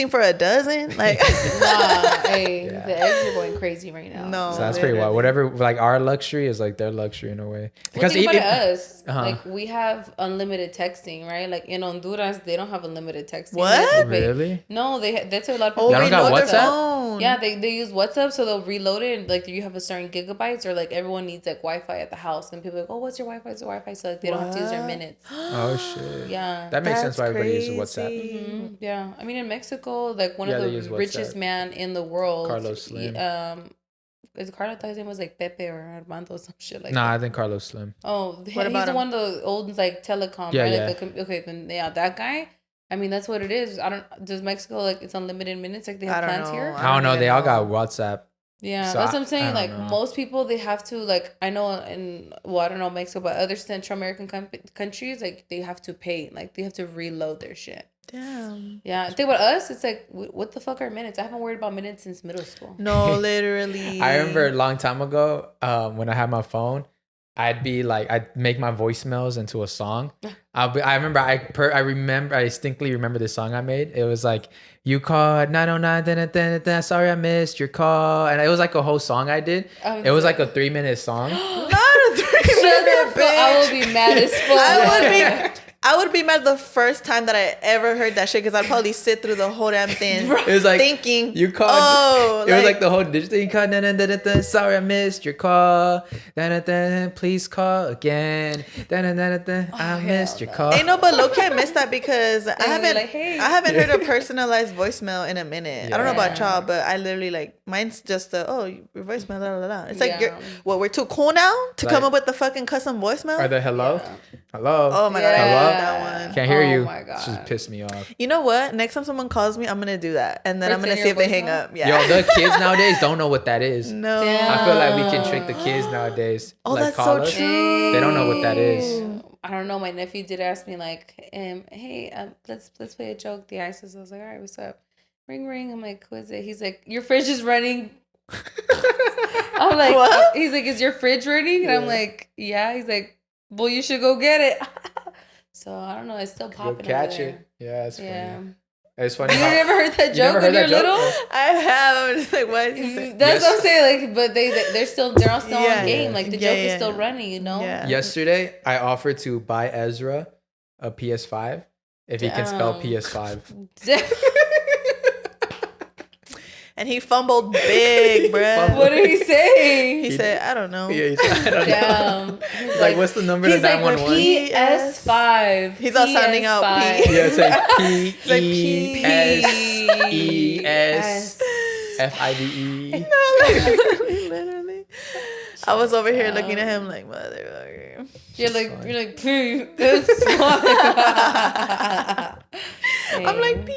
for a dozen, like the eggs are going crazy right now. No, so that's pretty wild. Whatever, like our luxury is like their luxury in a way. Because even us, like we have unlimited text texting, right? Like in Honduras, they don't have unlimited texting. What? Really? No, that's a lot of people. They don't got WhatsApp? Phone. Yeah, they use WhatsApp, so they'll reload it. And, like, you have a certain gigabytes, or like everyone needs like Wi-Fi at the house, and people are like, oh, what's your Wi-Fi? It's your Wi-Fi, so like they don't have to use their minutes. Oh shit. Yeah, that makes sense why everybody uses crazy. WhatsApp. Yeah. I mean, in Mexico, like one Yeah, of they the use richest WhatsApp. man in the world, Carlos Slim. Is Carlos? I thought his name was like Pepe or Armando or some shit like Nah, that. I think Carlos Slim. Oh, he's about the him? one of the old like telecom, Yeah, right? yeah. Like okay, then yeah, that guy. I mean, that's what it is. Does Mexico like it's unlimited minutes like they have I don't plans know. here? I don't know. even They all know. got WhatsApp. Yeah, So that's what I I'm saying. don't Like know. most people, they have to like I know I don't know Mexico, but other Central American countries like they have to pay, like they have to reload their shit. Damn. Yeah, think about us. It's like what the fuck are minutes? I haven't worried about minutes since middle school. No, literally. I remember a long time ago, when I had my phone, I'd make my voicemails into a song. I distinctly remember the song I made. It was like, you called 909, sorry I missed your call. And it was like a whole song I did. It was like a 3-minute song. Not a 3-minute bitch. I will be mad as fuck. I would be mad the first time that I ever heard that shit because I'd probably sit through the whole damn thing. It was like thinking you called. Oh, it was like the whole digital. You called. Sorry, I missed your call. Please call again. I missed your call. Ain't no, but low-key I missed that because I haven't like, hey. I haven't heard a personalized voicemail in a minute. I don't know about y'all, but I literally like mine's just your voicemail. Blah, blah, blah. It's like we're too cool now to come up with the fucking custom voicemail. Or the hello, hello. Oh my god, I love that one. Can't hear you. Oh my god, just pissed me off. You know what? Next time someone calls me, I'm gonna do that, and then I'm gonna Pretend see if they your hang voicemail? up. Yeah. Yo, the kids nowadays don't know what that is. No. I feel like we can trick the kids nowadays. Oh, like, that's call so us. true. They don't know what that is. I don't know. My nephew did ask me like, hey, let's play a joke. The ISIS. I was like, all right, what's up? Ring ring. I'm like, who is it? He's like, your fridge is running. I'm like, What? He's like, is your fridge running? And I'm like, yeah. He's like, well, you should go get it. So I don't know. It's still Go popping. catch over there. it. Yeah, it's funny. Yeah. It's funny. You never heard that You joke never when heard you're that joke? little? I have. I'm just like, what did you say? That's what I'm saying. Like, but they're all still Yeah. on game. Like the Yeah, joke is yeah. still running. You know. Yeah. Yesterday, I offered to buy Ezra a PS5 if he can spell Damn. PS5. And he fumbled big, bruh. What did he say? He said, I don't know. Yeah, he said, I don't know. Damn. He's like, what's the number to He's like 911? PS5. He's all sounding out P. Yeah, it's like like PESESFIDE. Literally. I was over here looking at him like, motherfucker. You're like, P. It's I'm like, P.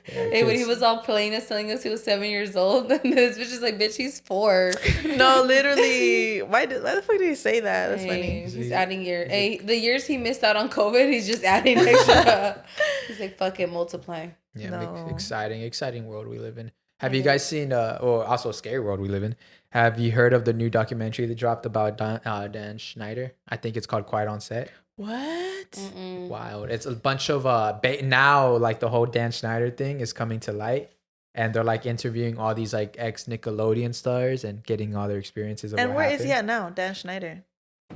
Hey, when he was all playing us, telling us he was 7 years old, and this bitch is like, bitch, he's 4. No, literally. Why the fuck did he say that? That's funny. He's adding the years he missed out on COVID, he's just adding extra. He's like, fuck it, multiply. Yeah, No. exciting world we live in. Have you guys seen, or also a scary world we live in? Have you heard of the new documentary that dropped about Dan Schneider? I think it's called Quiet on Set. What? Wild. It's a bunch of now like the whole Dan Schneider thing is coming to light, and they're like interviewing all these like ex Nickelodeon stars and getting all their experiences of And what where is happened. he at now, Dan Schneider?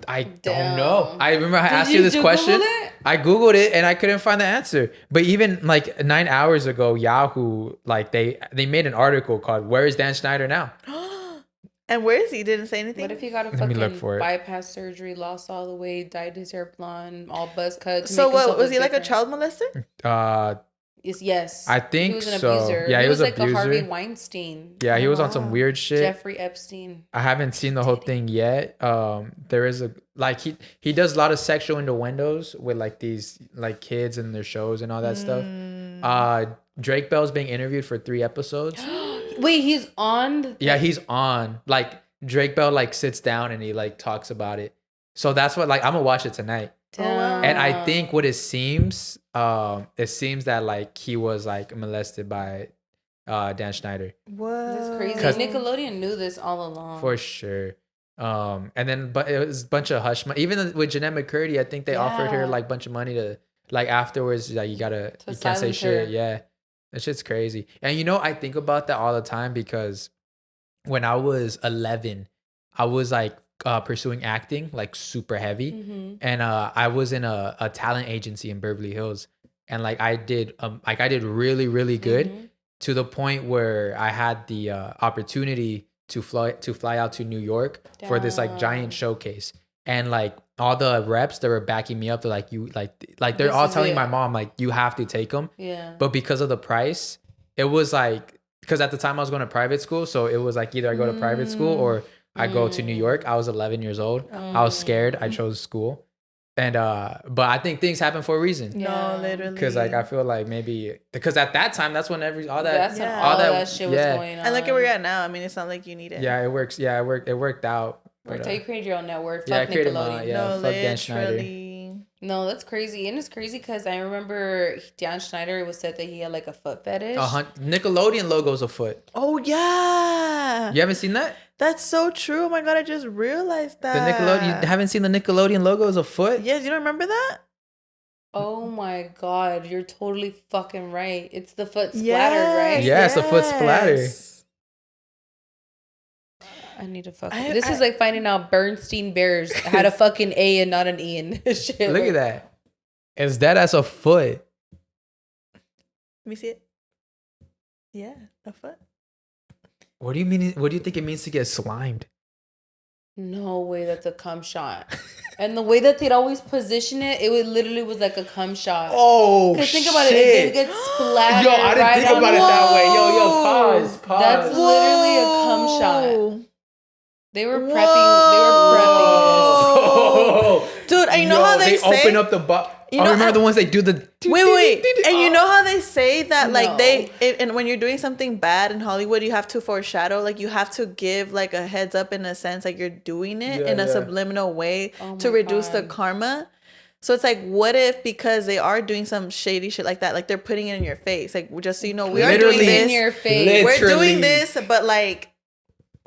I Damn. don't know. I remember I asked you you this Google question. it? I Googled it and I couldn't find the answer. But even like 9 hours ago, Yahoo, like they made an article called "Where is Dan Schneider now?" And where is he? Didn't say anything. What if he got a Let me look fucking for it. bypass surgery, lost all the weight, dyed his hair blonde, all buzz cut? So what was he like a child molester? Yes. I think he was an so. abuser. Yeah, he he was like abuser. a Harvey Weinstein. Yeah, he was on some wow. weird shit. Jeffrey Epstein. I haven't seen the whole thing yet. There is he does a lot of sexual innuendos with like these like kids and their shows and all that stuff. Drake Bell's being interviewed for 3 episodes. Wait, he's on? Yeah, he's on. Like Drake Bell like sits down and he like talks about it. So that's what like I'm gonna watch it tonight. wow. And I think what it seems that like he was like molested by Dan Schneider. What? That's crazy. 'Cause- Nickelodeon knew this all along. For sure. And then but it was a bunch of hush money. Even with Jeanette McCurdy, I think they offered her Yeah. like a bunch of money to like afterwards, like you can't say silence shit. her. Yeah. That shit's crazy. And I think about that all the time because when I was 11, I was like pursuing acting like super heavy, and I was in a talent agency in Beverly Hills, and like I did really really good to the point where I had the opportunity to fly out to New York for this like giant showcase, and like all the reps that were backing me up, they're like like they're all telling my mom like you have to take them, but because of the price, it was like, because at the time I was going to private school, so it was like either I go to private school or I go to New York. I was 11 years old. I was scared. I chose school. And but I think things happen for a reason. No, literally. Because like I feel like maybe because at that time that's when all that shit was going on. And look at where you're at now. I mean, it's not like you need it. Yeah, it works. Yeah, it worked out. But you created your own network. Yeah, fuck I created Nickelodeon. No, fuck Dan Schneider. literally. No, that's crazy. And it's crazy because I remember Dan Schneider, it was said that he had like a foot fetish. Nickelodeon logo's a foot. Oh yeah. You haven't seen that? That's so true. Oh my god, I just realized that. The Nickelodeon. You haven't seen the Nickelodeon logo as a foot? Yes, you don't remember that? Oh my god, you're totally fucking right. It's the foot splattered, right? Yeah, it's the foot splatter. I need to fucking. This is like finding out Bernstein Bears had a fucking A and not an E in this shit. Look at that. Is that as a foot? Let me see it. Yeah, a foot. What do you mean? What do you think it means to get slimed? No way, that's a cum shot. And the way that they'd always position it, literally was like a cum shot. Oh, because think about it, it gets splattered. Yo, I didn't think about it that way. Yo, pause. That's literally a cum shot. They were prepping. Whoa. Dude, and you know how they say open up the box. I remember the ones they do the wait. And you know how they say that like and when you're doing something bad in Hollywood, you have to foreshadow, like you have to give like a heads up in a sense, like you're doing it in a subliminal way to reduce the karma. So it's like, what if because they are doing some shady shit like that, like they're putting it in your face, like just so you know, we are doing this in your face. We're doing this, but like,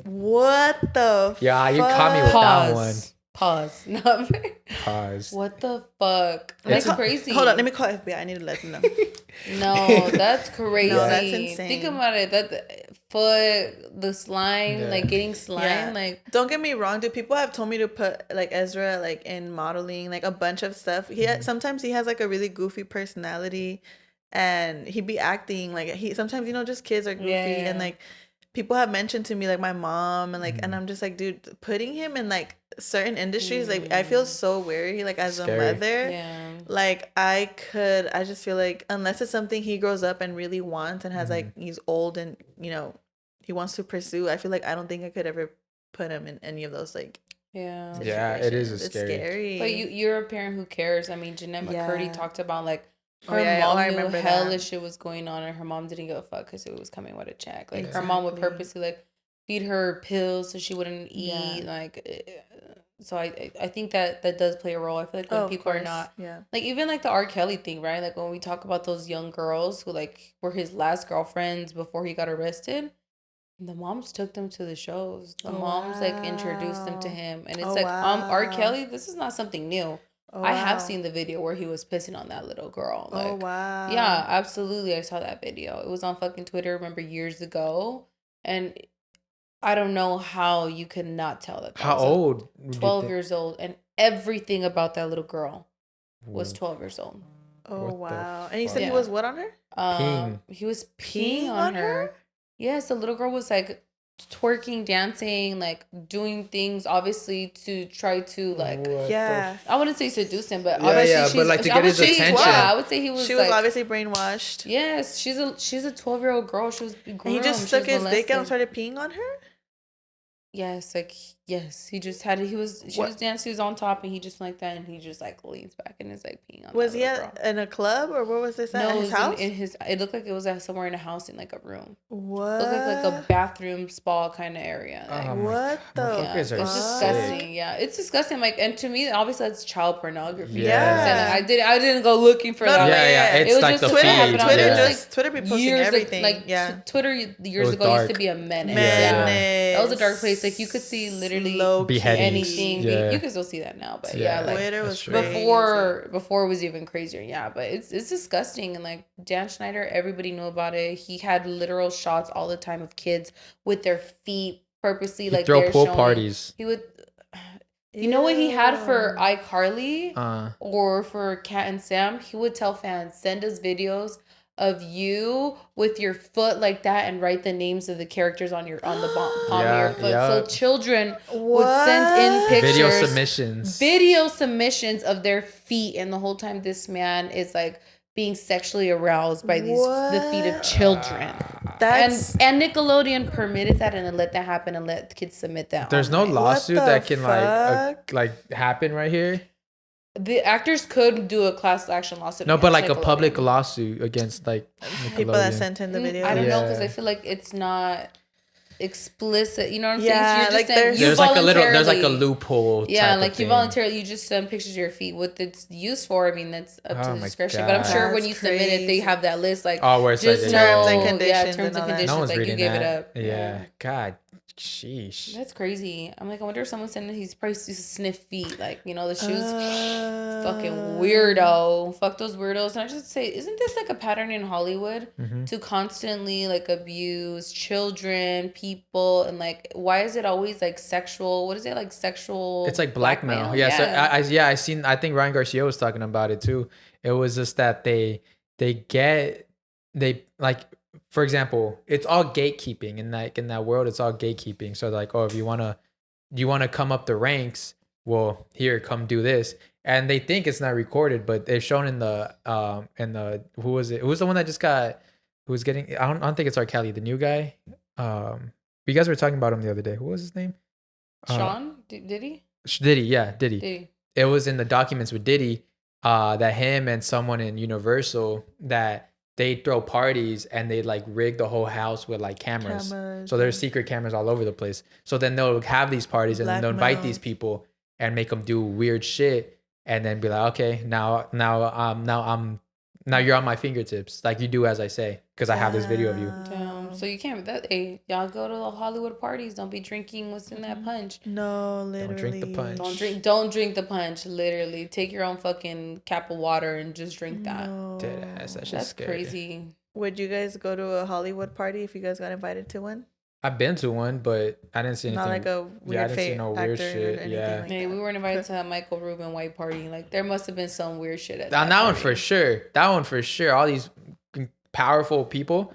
what the? Yeah, you caught me with that one. Pause. Pause. What the fuck? That's crazy. Hold on, let me call FBI. I need to let them know. No, that's crazy. No, that's insane. Think about it. That foot, the slime, like getting slime, like. Don't get me wrong, dude. People have told me to put like Ezra like in modeling, like a bunch of stuff. Sometimes he has like a really goofy personality, and he'd be acting like sometimes just kids are goofy and like. People have mentioned to me like my mom and like and I'm just like, dude, putting him in like certain industries, like I feel so wary, like as scary. A mother, like I just feel like unless it's something he grows up and really wants and has like he's old and he wants to pursue, I feel like I don't think I could ever put him in any of those like it is scary. But you're a parent who cares. I mean, Jeanette McCurdy talked about like her mom knew hellish shit was going on, and her mom didn't give a fuck because it was coming with a check. Like her mom would purposely like feed her pills so she wouldn't eat. Like, so I think that does play a role. I feel like when people are not like even like the R. Kelly thing, right? Like when we talk about those young girls who like were his last girlfriends before he got arrested. The moms took them to the shows. The moms like introduced them to him, and it's R. Kelly. This is not something new. I have seen the video where he was pissing on that little girl. Like, yeah, absolutely. I saw that video. It was on fucking Twitter, remember, years ago. And I don't know how you could not tell that. How old? 12 years old. And everything about that little girl was 12 years old. Oh, wow. And he said he was what on her? He was peeing on her. Yes, the little girl was like twerking, dancing, like doing things obviously to try to like I wouldn't say seduce him, but obviously but like to get his attention. I would say she was obviously brainwashed. Yes, she's a 12-year-old girl. She was groomed. And he just stuck his dick out and started peeing on her? Yes, like he just had she was dancing, he was on top, and he just like that, and he just like leans back and is like peeing on. Was he in a club or where was this at? No, his house? In his. It looked like it was somewhere in a house in like a room. What? It looked like a bathroom spa kind of area. Like, what the? It's disgusting. Yeah, it's disgusting. Like, and to me, obviously, that's child pornography. Yeah, I didn't go looking for that. It's it was like just Twitter be posting everything. Twitter years ago used to be a menace. That was a dark place. Like you could see literally anything. You can still see that now, but Twitter was before it was even crazier. Yeah, but it's disgusting. And like Dan Schneider, everybody knew about it. He had literal shots all the time of kids with their feet purposely like throw pool parties. He would. You know what he had for iCarly or for Cat and Sam? He would tell fans, send us videos of you with your foot like that and write the names of the characters on the palm of your foot. So children would send in pictures. Video submissions of their feet, and the whole time this man is like being sexually aroused by the feet of children. And Nickelodeon permitted that and then let that happen and let kids submit that. There's no lawsuit that can like happen right here. The actors could do a class action lawsuit. No, but like a public lawsuit against like people that sent in the video. I don't know, because I feel like it's not explicit. You know what I'm saying? So you're just like there's like a loophole. Yeah, like you voluntarily, you just send pictures of your feet. What it's used for, I mean, that's up to the discretion. But I'm sure when you submit it, they have that list like where it's just like terms and conditions. Yeah, terms and conditions. No one's like reading you gave that. it up. Yeah. God. Sheesh. That's crazy. I'm like, I wonder if someone said that he's probably used to sniff feet, like, you know, the shoes. Fucking weirdo. Fuck those weirdos. And I just say, isn't this like a pattern in Hollywood to constantly like abuse children, people, and like, why is it always like sexual? What is it, like sexual? It's like blackmail. Yeah. So I think Ryan Garcia was talking about it too. It was just that they like. For example, it's all gatekeeping, and like in that world, it's all gatekeeping. So like, oh, if you wanna come up the ranks, well, here, come do this. And they think it's not recorded, but they've shown in the who was it? Who's the one that just got? Who was getting? I don't think it's R. Kelly, the new guy. You guys were talking about him the other day. What was his name? Sean? Diddy? Diddy. It was in the documents with Diddy that him and someone in Universal that. They throw parties and they like rig the whole house with like cameras. So there's secret cameras all over the place. So then they'll have these parties and they'll invite these people and make them do weird shit and then be like, okay, now you're on my fingertips, like you do as I say, because I have this video of you. Damn. So you can't. Y'all go to the Hollywood parties. Don't be drinking what's in that punch. No, literally. Don't drink the punch. Don't drink the punch. Literally, take your own fucking cap of water and just drink that. No. Deadass. That's crazy. Would you guys go to a Hollywood party if you guys got invited to one? I've been to one, but I didn't see anything. Not like a weird I didn't see no weird shit. Yeah. Like we weren't invited to a Michael Rubin white party. Like there must have been some weird shit at that one for sure. That one for sure. All these powerful people.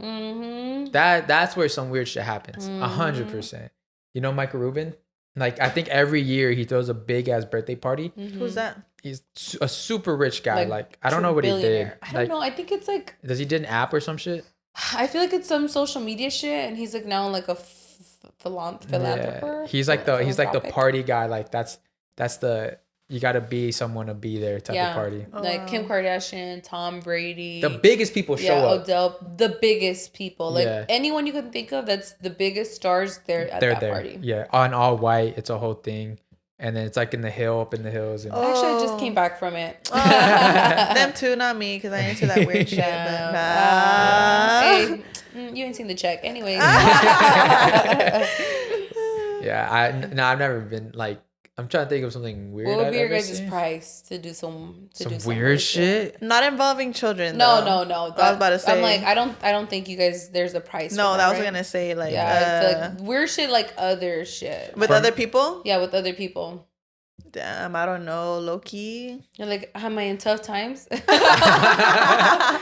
That's where some weird shit happens. 100%. You know Michael Rubin? Like I think every year he throws a big ass birthday party. Who's that? He's a super rich guy. Like I don't know what he did. I don't know. I think it's like. Does he did an app or some shit? I feel like it's some social media shit, and he's like now like a philanthropist. Yeah. He's like the party guy. Like that's the you gotta be someone to be there type of party. Like Kim Kardashian, Tom Brady. The biggest people show up. Odell, the biggest people. Like anyone you can think of that's the biggest stars, they're there. Party. Yeah, on all white. It's a whole thing. And then it's like in the hill, up in the hills. And Actually, I just came back from it. Them too, not me, because I ain't into that weird shit. But Hey, you ain't seen the check. Anyways. Yeah, I've never been like. I'm trying to think of something weird. What would be your guys' price to do some weird shit? Not involving children. No. I was about to say. I'm like, I don't think you guys. There's a price. No, for that was gonna say like. Yeah, I feel like weird shit, like other shit. With other people. Yeah, with other people. Damn, I don't know, low key. You're like, am I in tough times? I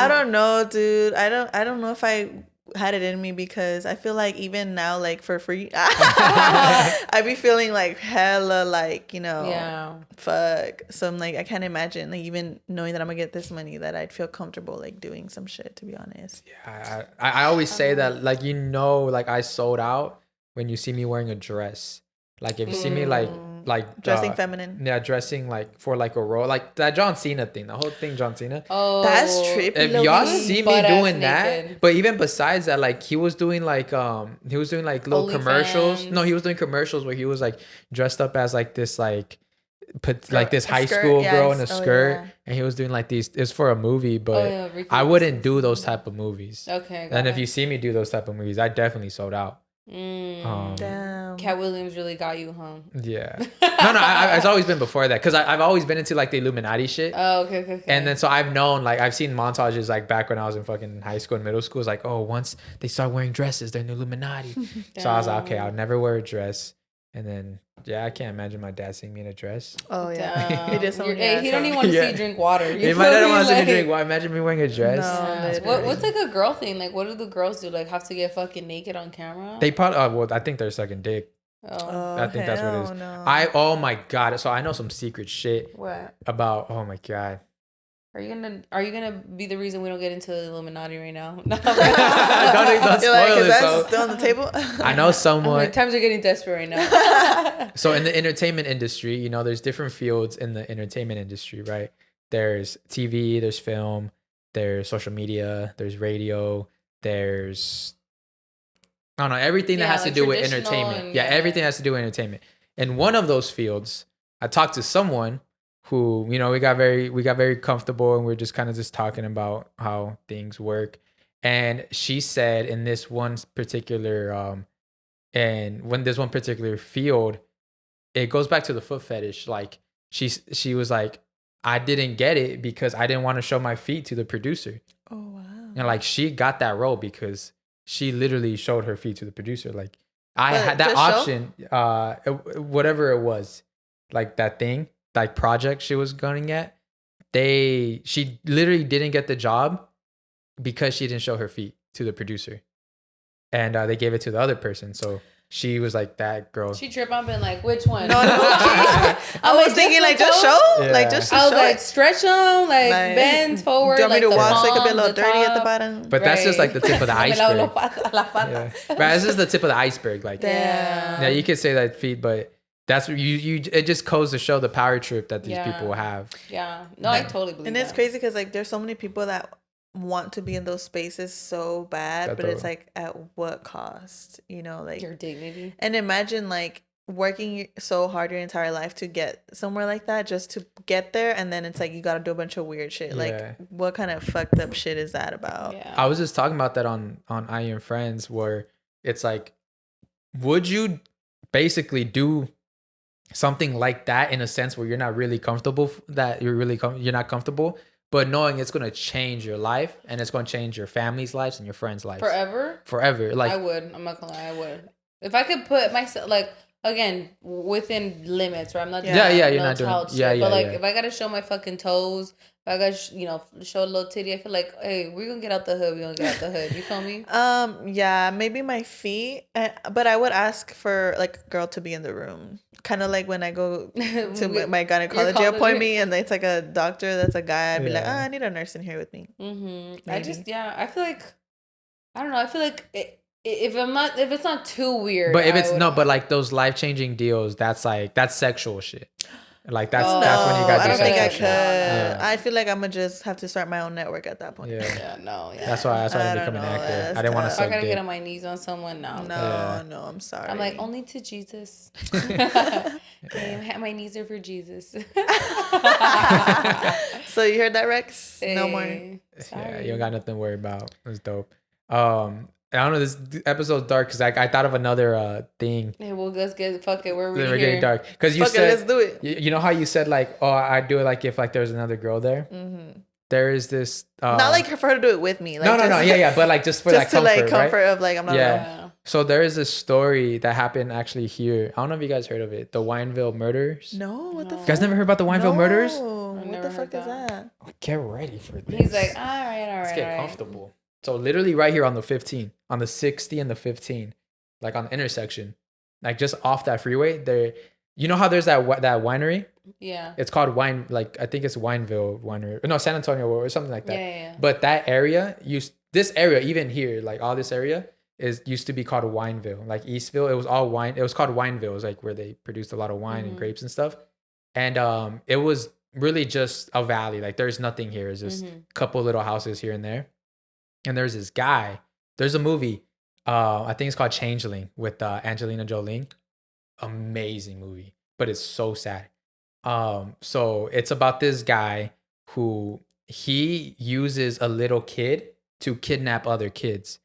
don't know, dude. I don't know if I had it in me, because I feel like even now, like for free, I be feeling like hella like, fuck. So I'm like, I can't imagine like even knowing that I'm gonna get this money that I'd feel comfortable like doing some shit, to be honest. Yeah, I always say that, like, like I sold out when you see me wearing a dress. Like if you see me like dressing feminine. Yeah, dressing like for like a role, like that John Cena thing, the whole thing John Cena. Oh, that's trippy. If y'all see me doing that, but even besides that, like he was doing like little commercials. No, he was doing commercials where he was like dressed up as like this like this high school girl in a skirt, and he was doing like these. It's for a movie, but I wouldn't do those type of movies. Okay. And if you see me do those type of movies, I definitely sold out. Damn. Cat Williams really got you, huh? Yeah. No, it's always been before that, because I've always been into like the Illuminati shit. Oh, okay. And then so I've known, like I've seen montages like back when I was in fucking high school and middle school. It's like, oh, once they start wearing dresses, they're in the Illuminati. So I was like, okay, I'll never wear a dress. And then, yeah, I can't imagine my dad seeing me in a dress. Oh, yeah. He don't even want to see you drink water. My dad don't want to see me drink water. Imagine me wearing a dress. No, what's like a girl thing? Like, what do the girls do? Like, have to get fucking naked on camera? They probably, I think they're sucking dick. I think that's what it is. No. Oh my God. So I know some secret shit. What? About, oh my God. Are you gonna be the reason we don't get into the Illuminati right now? No. don't spoil it. So still on the table. I know someone. Like, times are getting desperate right now. So in the entertainment industry, you know, there's different fields in the entertainment industry, right? There's TV, there's film, there's social media, there's radio, there's I don't know, everything that has to do with entertainment. Everything has to do with entertainment. In one of those fields, I talked to someone who, you know, we got very comfortable and we're just kind of just talking about how things work. And she said in this one particular field, it goes back to the foot fetish. Like she was like, I didn't get it because I didn't want to show my feet to the producer. Oh wow. And like she got that role because she literally showed her feet to the producer. Like I had that option, whatever it was, like that thing. Like project she was going at, she literally didn't get the job because she didn't show her feet to the producer, and they gave it to the other person. So she was like, that girl. She tripped on been like, which one? No. I was thinking like just show, like just. I was like, stretch them, like bend forward. Do you want me to wash so it could be a little dirty at the bottom? But that's just like the tip of the iceberg. Right, this is the tip of the iceberg. Like, yeah, you could say that feet, but. That's what you. It just goes to show the power trip that these people have. Yeah, no, I totally believe. And it's crazy because like there's so many people that want to be in those spaces so bad, but it's like at what cost? You know, like your dignity. And imagine like working so hard your entire life to get somewhere like that, just to get there, and then it's like you got to do a bunch of weird shit. Like, what kind of fucked up shit is that about? Yeah. I was just talking about that on I Am Friends, where it's like, would you basically do something like that in a sense where you're not really comfortable, you're not comfortable, but knowing it's going to change your life and it's going to change your family's lives and your friends' lives forever. Like, I would, I'm not gonna lie, I would, if I could put myself, like, again, within limits, or I'm not doing you're not doing but like if I gotta show my fucking toes, if I gotta show a little titty, I feel like, hey, we're gonna get out the hood, you feel me? Yeah, maybe my feet, but I would ask for like a girl to be in the room, kind of like when I go to my gynecology appointment and it's like a doctor that's a guy, I'd be like, I need a nurse in here with me. I feel like, I don't know, I feel like if it's not too weird, but if it's but like those life-changing deals, that's sexual shit. Like that's when you got. I don't think I could. Yeah. I feel like I'm gonna just have to start my own network at that point. That's why I didn't become an actor. I didn't want to. If I gotta get on my knees on someone, no, I'm sorry. I'm like, only to Jesus. My knees are for Jesus. So you heard that, Rex? No more. Sorry. You don't got nothing to worry about. It's dope. I don't know, this episode's dark because I thought of another thing. Hey, well, let's get, fuck it, we're getting dark. Because you said, let's do it. You know how you said like, oh, I'd do it like if like there's another girl there? Mm-hmm. There is this... not like for her to do it with me. Like, no, but like just for just that comfort, to like comfort right? of like, I'm not alone. So there is a story that happened actually here. I don't know if you guys heard of it. The Wineville murders. No, what the fuck? You guys never heard about the Wineville murders? What the fuck is that? Get ready for this. He's like, all right. Let's get comfortable. So literally right here on the 15, on the 60 and the 15, like on the intersection, like just off that freeway there, you know how there's that winery? Yeah. It's called I think it's Wineville Winery. No, San Antonio or something like that. Yeah. But that area, this area, even here, like all this area used to be called Wineville, like Eastville. It was all wine. It was called Wineville. It was like where they produced a lot of wine and grapes and stuff. And it was really just a valley. Like there's nothing here. It's just a couple little houses here and there. And there's this guy. There's a movie. I think it's called Changeling with Angelina Jolie. Amazing movie, but it's so sad. So it's about this guy who he uses a little kid to kidnap other kids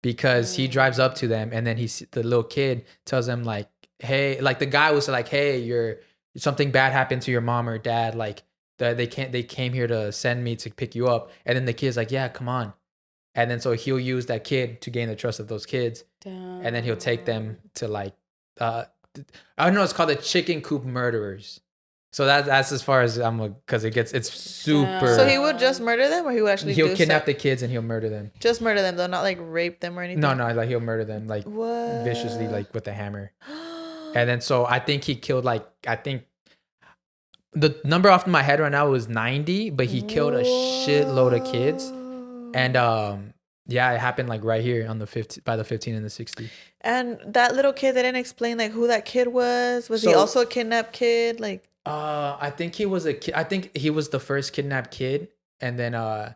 because he drives up to them and then the little kid tells them like, hey, like the guy was like, hey, something bad happened to your mom or dad. Like they came here to send me to pick you up. And then the kid's like, yeah, come on. And then so he'll use that kid to gain the trust of those kids. Damn. And then he'll take them to like I don't know. It's called the Chicken Coop Murderers. So that's as far as because it's super. So he would just murder them, or he would actually he'll kidnap the kids and he'll murder them. Just murder them, though, not like rape them or anything. No, like he'll murder them like viciously, like with a hammer. And then so I think he killed the number off in my head right now was 90, but he killed a shitload of kids. And yeah, it happened like right here on the 15 by the 15 and the 60. And that little kid, they didn't explain like who that kid was. Was he also a kidnapped kid? Like I think he was a kid. I think he was the first kidnapped kid, and then I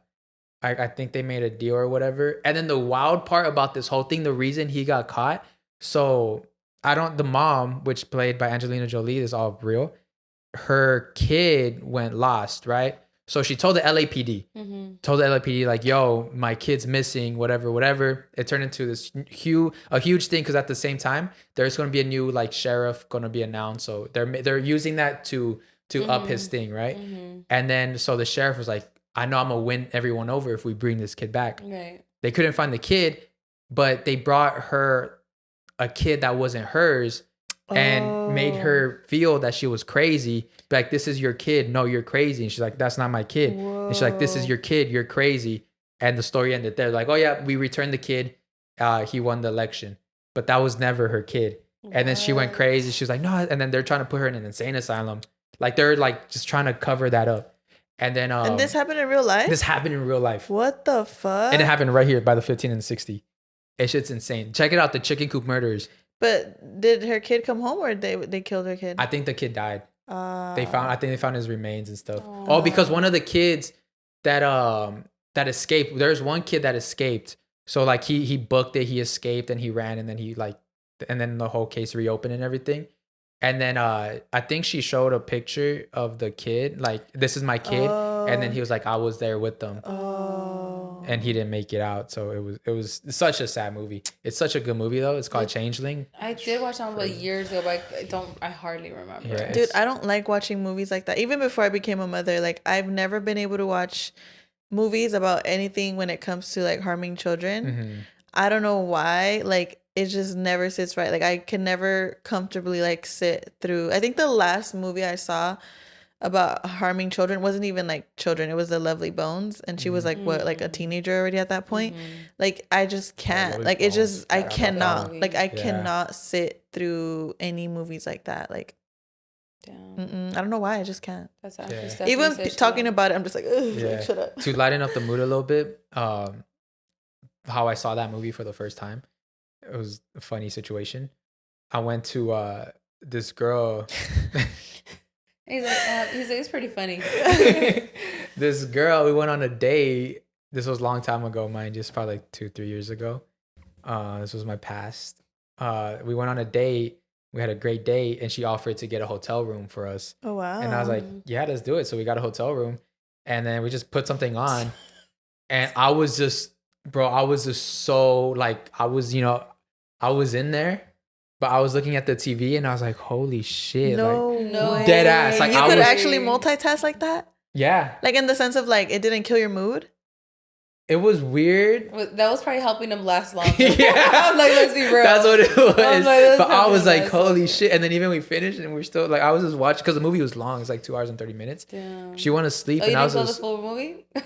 think they made a deal or whatever. And then the wild part about this whole thing, the reason he got caught. So the mom, which played by Angelina Jolie, is all real. Her kid went lost, right? So she told the LAPD, like, yo, my kid's missing, whatever. It turned into this a huge thing because at the same time, there's going to be a new like sheriff going to be announced. So they're using that to up his thing, right? And then so the sheriff was like, I know I'm going to win everyone over if we bring this kid back. Right. They couldn't find the kid, but they brought her a kid that wasn't hers and made her feel that she was crazy. Like, this is your kid. No, you're crazy. And she's like, that's not my kid. Whoa. And she's like, this is your kid. You're crazy. And the story ended there. Like, oh yeah, we returned the kid. He won the election. But that was never her kid. And then she went crazy. She was like, no. And then they're trying to put her in an insane asylum. Like, they're like just trying to cover that up. And then and this happened in real life? This happened in real life. What the fuck? And it happened right here by the 15 and the 60. It's shit's insane. Check it out, the Chicken Coop Murderers. But did her kid come home, or they killed her kid? I think the kid died. I think they found his remains and stuff. Oh, because one of the kids that escaped, there's one kid that escaped. So like he booked it, he escaped and he ran, and then the whole case reopened and everything. And then I think she showed a picture of the kid, like, this is my kid. And then he was like, I was there with them. And he didn't make it out. So it was such a sad movie. It's such a good movie though. It's called Changeling. I did watch it like years ago, but I hardly remember. Yeah, dude, I don't like watching movies like that. Even before I became a mother, like, I've never been able to watch movies about anything when it comes to like harming children. I don't know why. Like, it just never sits right. Like, I can never comfortably like sit through. I think the last movie I saw about harming children wasn't even like children. It was The Lovely Bones, and she was like like a teenager already at that point. Like, I just can't. Like, it just I cannot. Like, I cannot sit through any movies like that. Like, I don't know why. I just can't. That's actually even talking about it, I'm just like, like, shut up. To lighten up the mood a little bit, how I saw that movie for the first time. It was a funny situation. I went to this girl. He's like, it's pretty funny. This girl, we went on a date. This was a long time ago, mind, just probably like 2-3 years ago. This was my past. We went on a date. We had a great date, and she offered to get a hotel room for us. Oh, wow. And I was like, yeah, let's do it. So we got a hotel room, and then we just put something on. And I was just so like, I was in there, but I was looking at the TV and I was like, holy shit. No dead ass. Like, you could actually multitask like that? Yeah. Like, in the sense of like, it didn't kill your mood? It was weird. That was probably helping him last longer. Yeah. I'm like, let's be real. That's what it was. But I was like, holy shit. And then even we finished and we're still like, I was just watching, because the movie was long. It's like 2 hours and 30 minutes. Damn. She wanted to sleep. And I was just... the full movie? It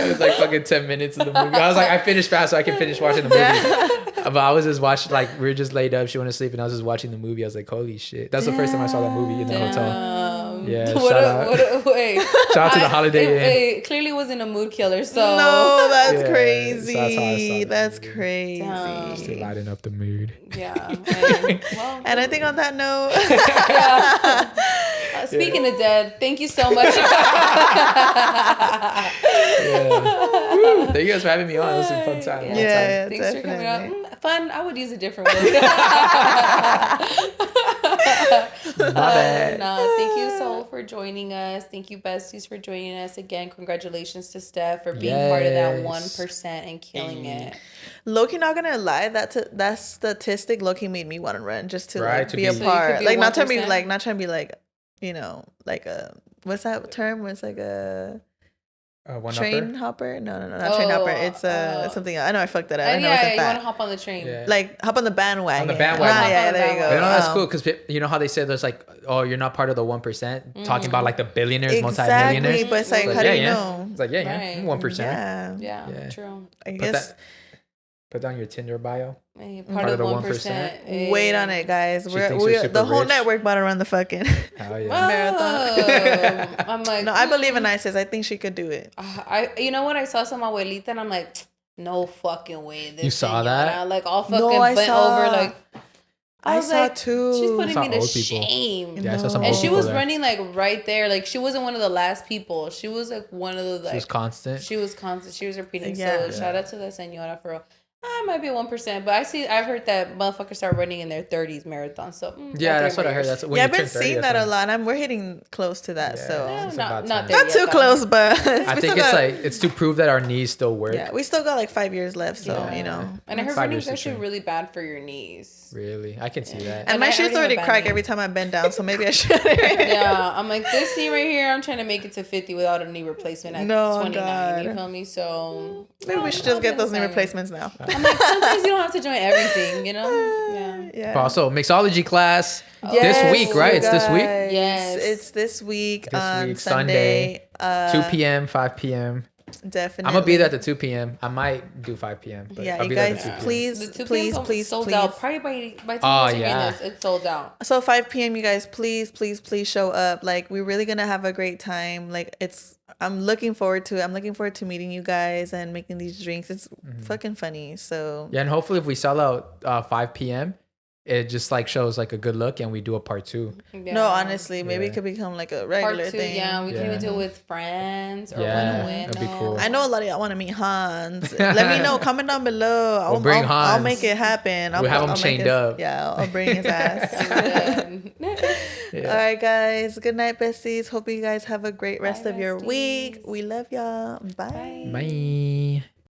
was like fucking 10 minutes of the movie. I was like, I finished fast so I can finish watching the movie. But I was just watching, like, we were just laid up. She wanted to sleep and I was just watching the movie. I was like, holy shit. That's the first time I saw that movie in the hotel. Yeah, shout out to the Holiday Inn. It clearly wasn't a mood killer, so. No, that's crazy. That's crazy. Just to lighten up the mood. Yeah. And I think on that note. Speaking of dead, thank you so much. Thank you guys for having me on. It was a fun time. Yeah, thanks for coming on. Fun. I would use a different word. My bad. Thank you, Saul, for joining us. Thank you, Besties, for joining us again. Congratulations to Steph for being part of that 1% and killing it. Loki, not gonna lie, that statistic Loki made me want to run just to like be a part. Like, not trying to be like, you know, like a, what's that term? It's like a One train upper? hopper? No, not train hopper. It's something else. I know I fucked it up. I know yeah, it's you that. want to hop on the train. Yeah. Like hop on the bandwagon. On the bandwagon. Yeah, there you go. You know that's cool because you know how they say there's like, oh, you're not part of the 1%, talking about like the billionaires, multi-millionaires. But it's like, how do you know? It's like, I'm 1%. Yeah, true. I guess. Put down your Tinder bio. Hey, part of the 1%. Wait on it, guys. We're the whole rich. network about to run the fucking marathon. I'm like, no, I believe in Isis. I think she could do it. You know what? I saw some abuelita and I'm like, no fucking way. You saw that? Like all fucking bent over. Like I saw like, too. She's putting me to shame. Yeah, I saw some and old she was there. running like right there. Like she wasn't one of the last people. She was like one of the like. She was constant. She was constant. She was repeating. Yeah. So shout out to the senora for real. I might be 1%, but I've heard that motherfuckers start running in their 30s marathons. So that's what I heard. That's when I've been seeing that a lot. We're hitting close to that. So not too close, but I think it's to prove that our knees still work. Yeah, we still got like 5 years left. So you know, and I heard running is actually really bad for your knees. Really, I can see that. And my shoes already crack every time I bend down, so maybe I should. Yeah, I'm like this knee right here. I'm trying to make it to 50 without a knee replacement at 29. God. You feel me? So maybe we should just get those knee replacements now. I'm like, sometimes you don't have to join everything, you know? Yeah. But also, mixology class this week, right? It's this week? Yes. It's this week on Sunday. 2 p.m., 5 p.m. Definitely. I'm going to be there at the 2 p.m. I might do 5 p.m. But yeah, I'll you be guys, there at 2 please. Sold out. Probably by the time you're seeing this, it's sold out. So 5 p.m. you guys, please show up. Like, we're really going to have a great time. Like, I'm looking forward to it. I'm looking forward to meeting you guys and making these drinks. It's fucking funny. So yeah, and hopefully if we sell out 5 p.m., it just like shows like a good look and we do a part 2. Yeah. No, honestly, maybe it could become like a regular part 2, thing. Yeah, we can even do it with friends or that'd be cool. I know a lot of y'all want to meet Hans. Let me know. Comment down below. We'll bring Hans. I'll make it happen. We'll have him chained up. Yeah, I'll bring his ass. All right, guys. Good night, besties. Hope you guys have a great rest of your week. We love y'all. Bye. Bye.